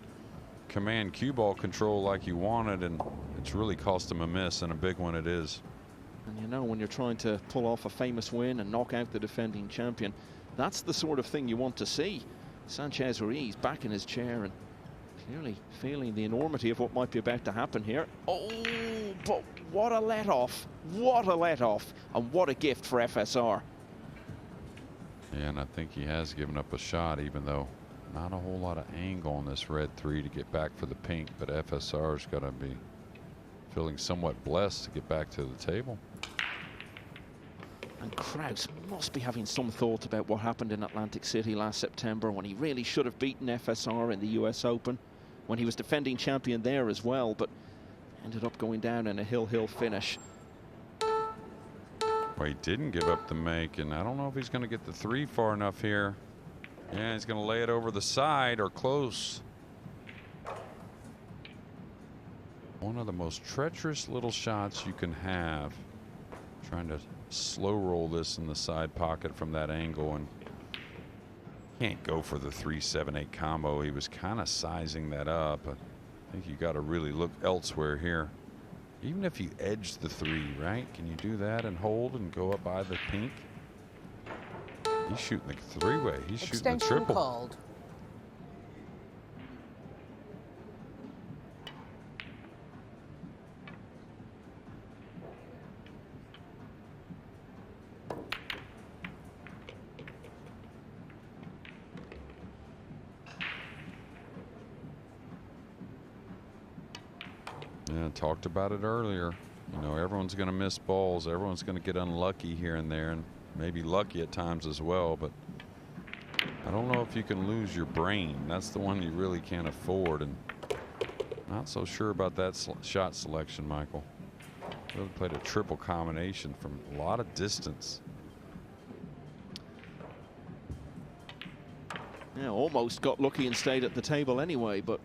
command cue ball control like you wanted, and it's really cost him a miss, and a big one it is. And you know, when you're trying to pull off a famous win and knock out the defending champion, that's the sort of thing you want to see. Sanchez Ruiz back in his chair and clearly feeling the enormity of what might be about to happen here. Oh, but what a let-off. What a let-off. And what a gift for FSR. Yeah, and I think he has given up a shot, even though not a whole lot of angle on this red 3 to get back for the pink, but FSR's got to be feeling somewhat blessed to get back to the table. And Krause must be having some thought about what happened in Atlantic City last September, when he really should have beaten FSR in the US Open, when he was defending champion there as well, but ended up going down in a hill finish. Well, he didn't give up the make, and I don't know if he's going to get the 3 far enough here. Yeah, he's going to lay it over the side or close. One of the most treacherous little shots you can have, trying to slow roll this in the side pocket from that angle, and can't go for the 3-7-8 combo. He was kind of sizing that up. I think you got to really look elsewhere here. Even if you edge the 3, right? Can you do that and hold and go up by the pink? He's shooting the 3-way. He's shooting the triple. Called. Yeah, talked about it earlier. You know, everyone's going to miss balls. Everyone's going to get unlucky here and there, and maybe lucky at times as well. But I don't know if you can lose your brain. That's the one you really can't afford. And not so sure about that shot selection, Michael. Really played a triple combination from a lot of distance. Yeah, almost got lucky and stayed at the table anyway, but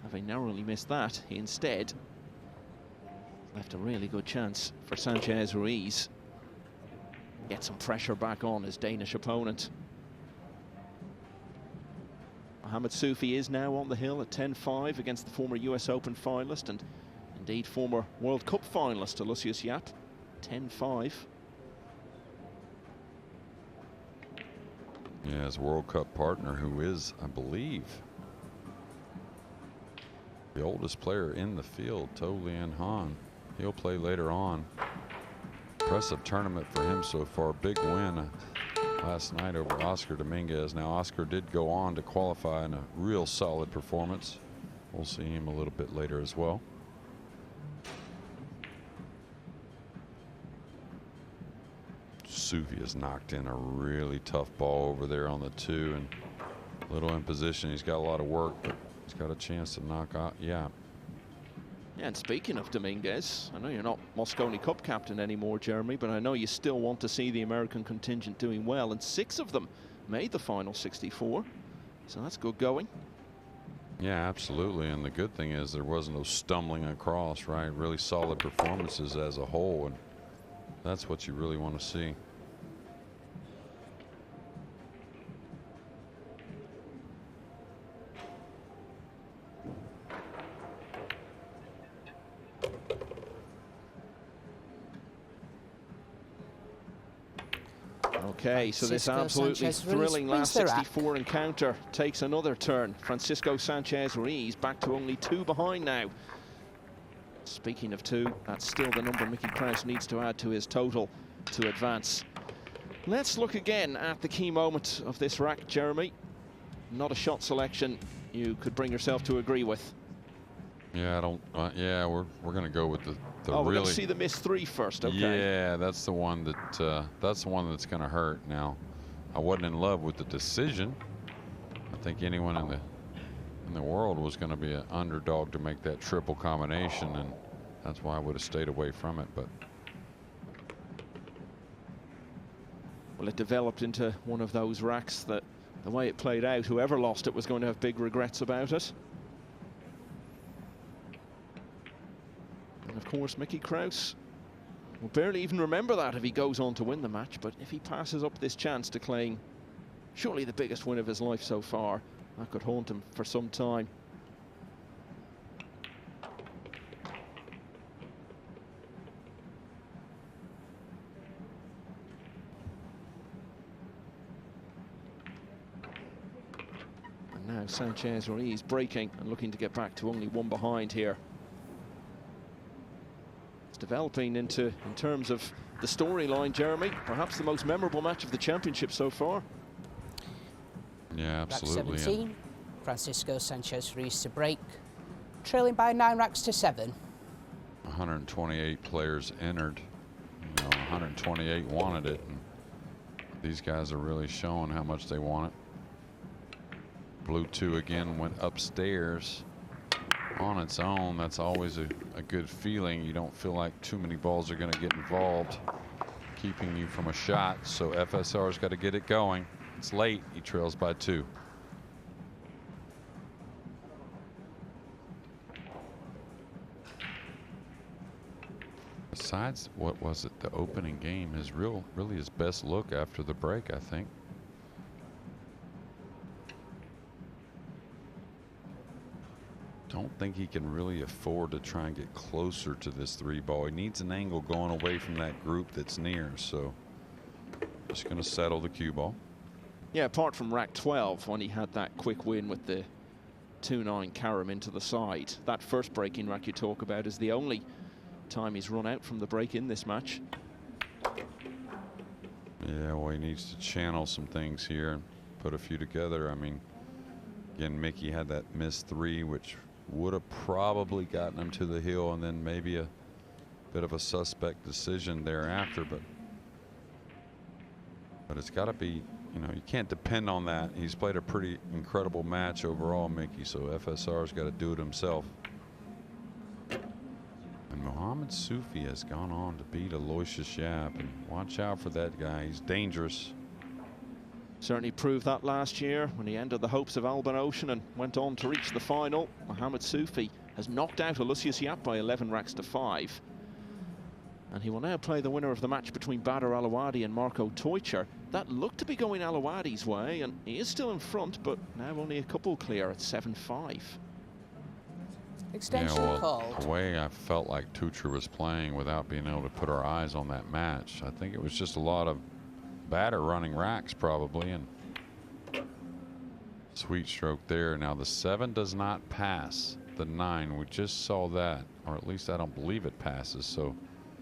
having narrowly missed that, he instead left a really good chance for Sanchez Ruiz. get some pressure back on his Danish opponent. Mohamed Soufi is now on the hill at 10-5 against the former US Open finalist and indeed former World Cup finalist Lucius Jaap. 10-5. Yeah, his World Cup partner, who is, I believe, the oldest player in the field, To Lien Han. He'll play later on. Impressive tournament for him so far. Big win last night over Oscar Dominguez. Now, Oscar did go on to qualify in a real solid performance. We'll see him a little bit later as well. Soufi has knocked in a really tough ball over there on the 2 and a little in position. He's got a lot of work, but he's got a chance to knock out. Yeah, and speaking of Dominguez, I know you're not Mosconi Cup captain anymore, Jeremy, but I know you still want to see the American contingent doing well, and 6 of them made the final 64, so that's good going. Yeah, absolutely, and the good thing is there wasn't no stumbling across, right? Really solid performances as a whole, and that's what you really want to see. Okay, so this absolutely thrilling last 64 encounter takes another turn. Francisco Sanchez Ruiz back to only 2 behind now. Speaking of 2, that's still the number Mickey Krause needs to add to his total to advance. Let's look again at the key moment of this rack, Jeremy. Not a shot selection you could bring yourself to agree with. Yeah, I don't. Yeah, we're gonna go with the we're really. gonna see the miss 3 first. Okay. Yeah, that's the one that that's gonna hurt. Now, I wasn't in love with the decision. I think anyone in the world was going to be an underdog to make that triple combination, and that's why I would have stayed away from it. But well, it developed into one of those racks that the way it played out, whoever lost it was going to have big regrets about it. And of course, Mickey Krause will barely even remember that if he goes on to win the match, but if he passes up this chance to claim surely the biggest win of his life so far, that could haunt him for some time. And now Sanchez Ruiz breaking and looking to get back to only 1 behind here. It's developing into, in terms of the storyline, Jeremy, perhaps the most memorable match of the championship so far. yeah, absolutely. Rack 17, Francisco Sanchez Ruiz to break, trailing by 9 racks to 7. 128 players entered. 128 wanted it, and these guys are really showing how much they want it. Blue 2 again went upstairs on its own. That's always a good feeling. You don't feel like too many balls are going to get involved, keeping you from a shot. So FSR's got to get it going. It's late. He trails by 2. Besides, what was it? The opening game is really his best look after the break, I think. Don't think he can really afford to try and get closer to this 3 ball. He needs an angle going away from that group that's near. So just going to settle the cue ball. Yeah, apart from rack 12, when he had that quick win with the 2-9 carom into the side, that first breaking rack you talk about is the only time he's run out from the break in this match. Yeah, well, he needs to channel some things here and put a few together. I mean, again, Mickey had that missed 3, which would have probably gotten him to the hill, and then maybe a bit of a suspect decision thereafter. But it's got to be, you can't depend on that. He's played a pretty incredible match overall, Mickey, so FSR's got to do it himself. And Mohamed Soufi has gone on to beat Lucius Jaap, and watch out for that guy. He's dangerous. Certainly proved that last year when he ended the hopes of Alban Ocean and went on to reach the final. Mohamed Soufi has knocked out Lucius Jaap by 11 racks to 5. And he will now play the winner of the match between Badr Alouadi and Marco Teucher. That looked to be going Alouadi's way, and he is still in front, but now only a couple clear at 7-5. Extension Yeah, well, called. the way I felt like Teucher was playing without being able to put our eyes on that match, I think it was just a lot of Badr running racks probably, and sweet stroke there. Now the 7 does not pass the 9. We just saw that, or at least I don't believe it passes, so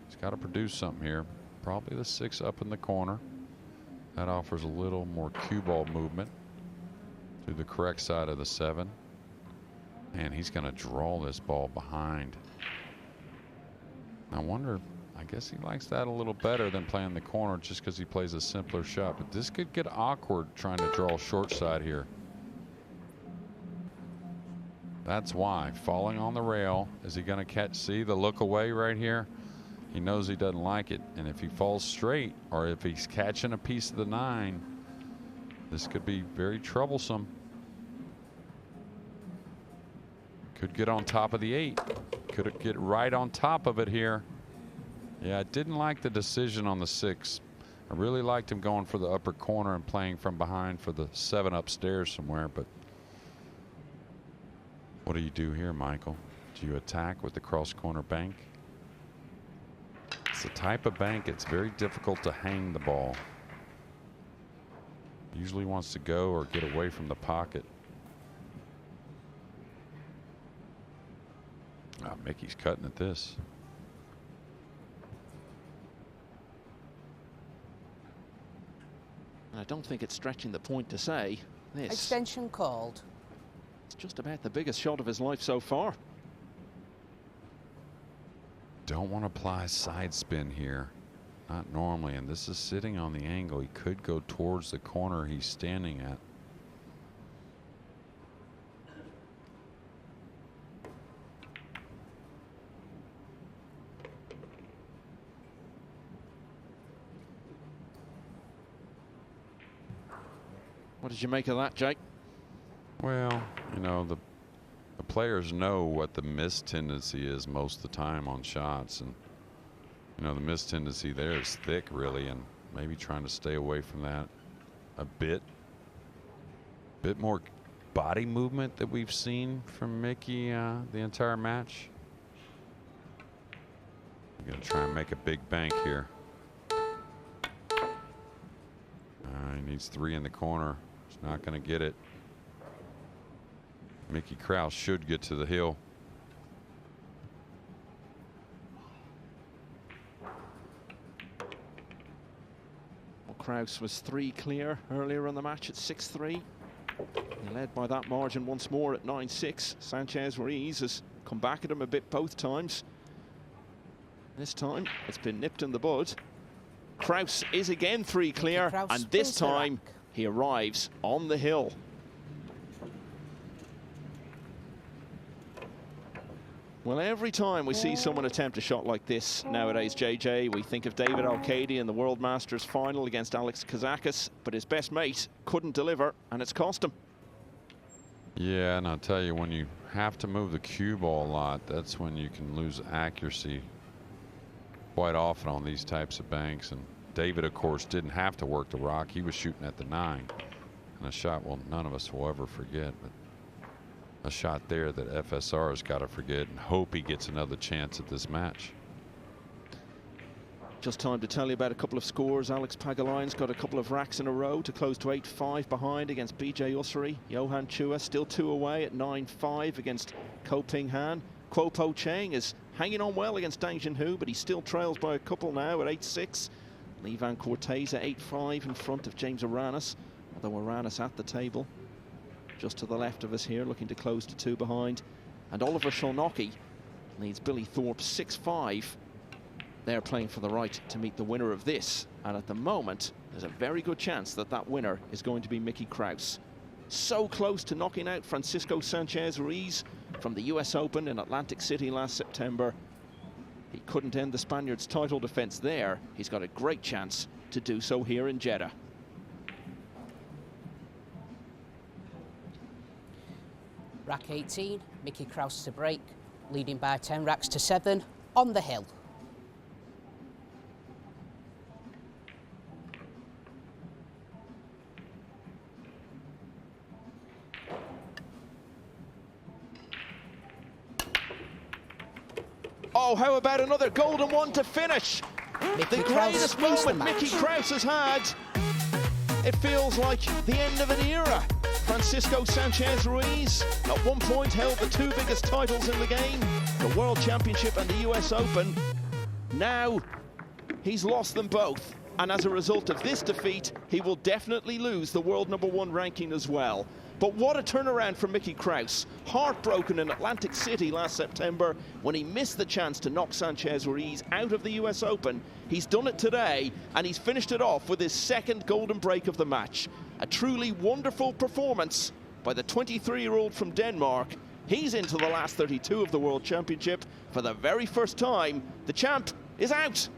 he's got to produce something here. Probably the 6 up in the corner. That offers a little more cue ball movement to the correct side of the 7. And he's going to draw this ball behind. I wonder, I guess he likes that a little better than playing the corner just because he plays a simpler shot. But this could get awkward trying to draw short side here. That's why. Falling on the rail. Is he going to catch? See the look away right here? He knows he doesn't like it. And if he falls straight, or if he's catching a piece of the 9, this could be very troublesome. Could get on top of the 8. Could it get right on top of it here? Yeah, I didn't like the decision on the 6. I really liked him going for the upper corner and playing from behind for the 7 upstairs somewhere, but what do you do here, Michael? Do you attack with the cross corner bank? It's the type of bank it's very difficult to hang the ball. Usually wants to go or get away from the pocket. Oh, Mickey's cutting at this. I don't think it's stretching the point to say this. Extension called. It's just about the biggest shot of his life so far. Don't want to apply side spin here. Not normally, and this is sitting on the angle. He could go towards the corner he's standing at. What did you make of that, Jake? Well, you know, the players know what the miss tendency is most of the time on shots, and you know the miss tendency there is thick really, and maybe trying to stay away from that a bit more body movement that we've seen from Mickey the entire match. I'm gonna try and make a big bank here. He needs 3 in the corner. He's not gonna get it. Mickey Krause should get to the hill. Well, Krause was 3 clear earlier in the match at 6-3. He led by that margin once more at 9-6. Sanchez Ruiz has come back at him a bit both times. This time it's been nipped in the bud. Krause is again 3 clear, and this time he arrives on the hill. Well, every time we see someone attempt a shot like this nowadays, JJ, we think of David Al-Kaidi in the World Masters final against Alex Kazakis, but his best mate couldn't deliver, and it's cost him. Yeah, and I'll tell you, when you have to move the cue ball a lot, that's when you can lose accuracy quite often on these types of banks. And David, of course, didn't have to work the rock. He was shooting at the 9. And a shot, well, none of us will ever forget, but a shot there that FSR has got to forget and hope he gets another chance at this match. Just time to tell you about a couple of scores. Alex Pagulayan's got a couple of racks in a row to close to 8-5 behind against BJ Ussery. Johan Chua still 2 away at 9-5 against Ko Ping Han. Kuo Po Cheng is hanging on well against Dang Junhui, but he still trails by a couple now at 8-6. Lee Van Cortese 8-5 in front of James Aranis, although Aranis at the table just to the left of us here, looking to close to 2 behind. And Oliver Szolnocki leads Billy Thorpe 6-5. They're playing for the right to meet the winner of this, and at the moment there's a very good chance that that winner is going to be Mickey Krause. So close to knocking out Francisco Sanchez Ruiz from the US Open in Atlantic City last September. He couldn't end the Spaniard's title defense there. He's got a great chance to do so here in Jeddah. Rack 18, Mickey Krause to break, leading by 10 racks to 7 on the hill. Oh, how about another golden one to finish? Mickey The Krause greatest wins the moment match. Mickey Krause has had. It feels like the end of an era. Francisco Sanchez Ruiz at one point held the two biggest titles in the game, the World Championship and the US Open. Now he's lost them both, and as a result of this defeat, he will definitely lose the world #1 ranking as well. But what a turnaround for Mickey Krause. Heartbroken in Atlantic City last September when he missed the chance to knock Sanchez Ruiz out of the US Open. He's done it today, and he's finished it off with his second golden break of the match. A truly wonderful performance by the 23-year-old from Denmark. He's into the last 32 of the World Championship for the very first time. The champ is out.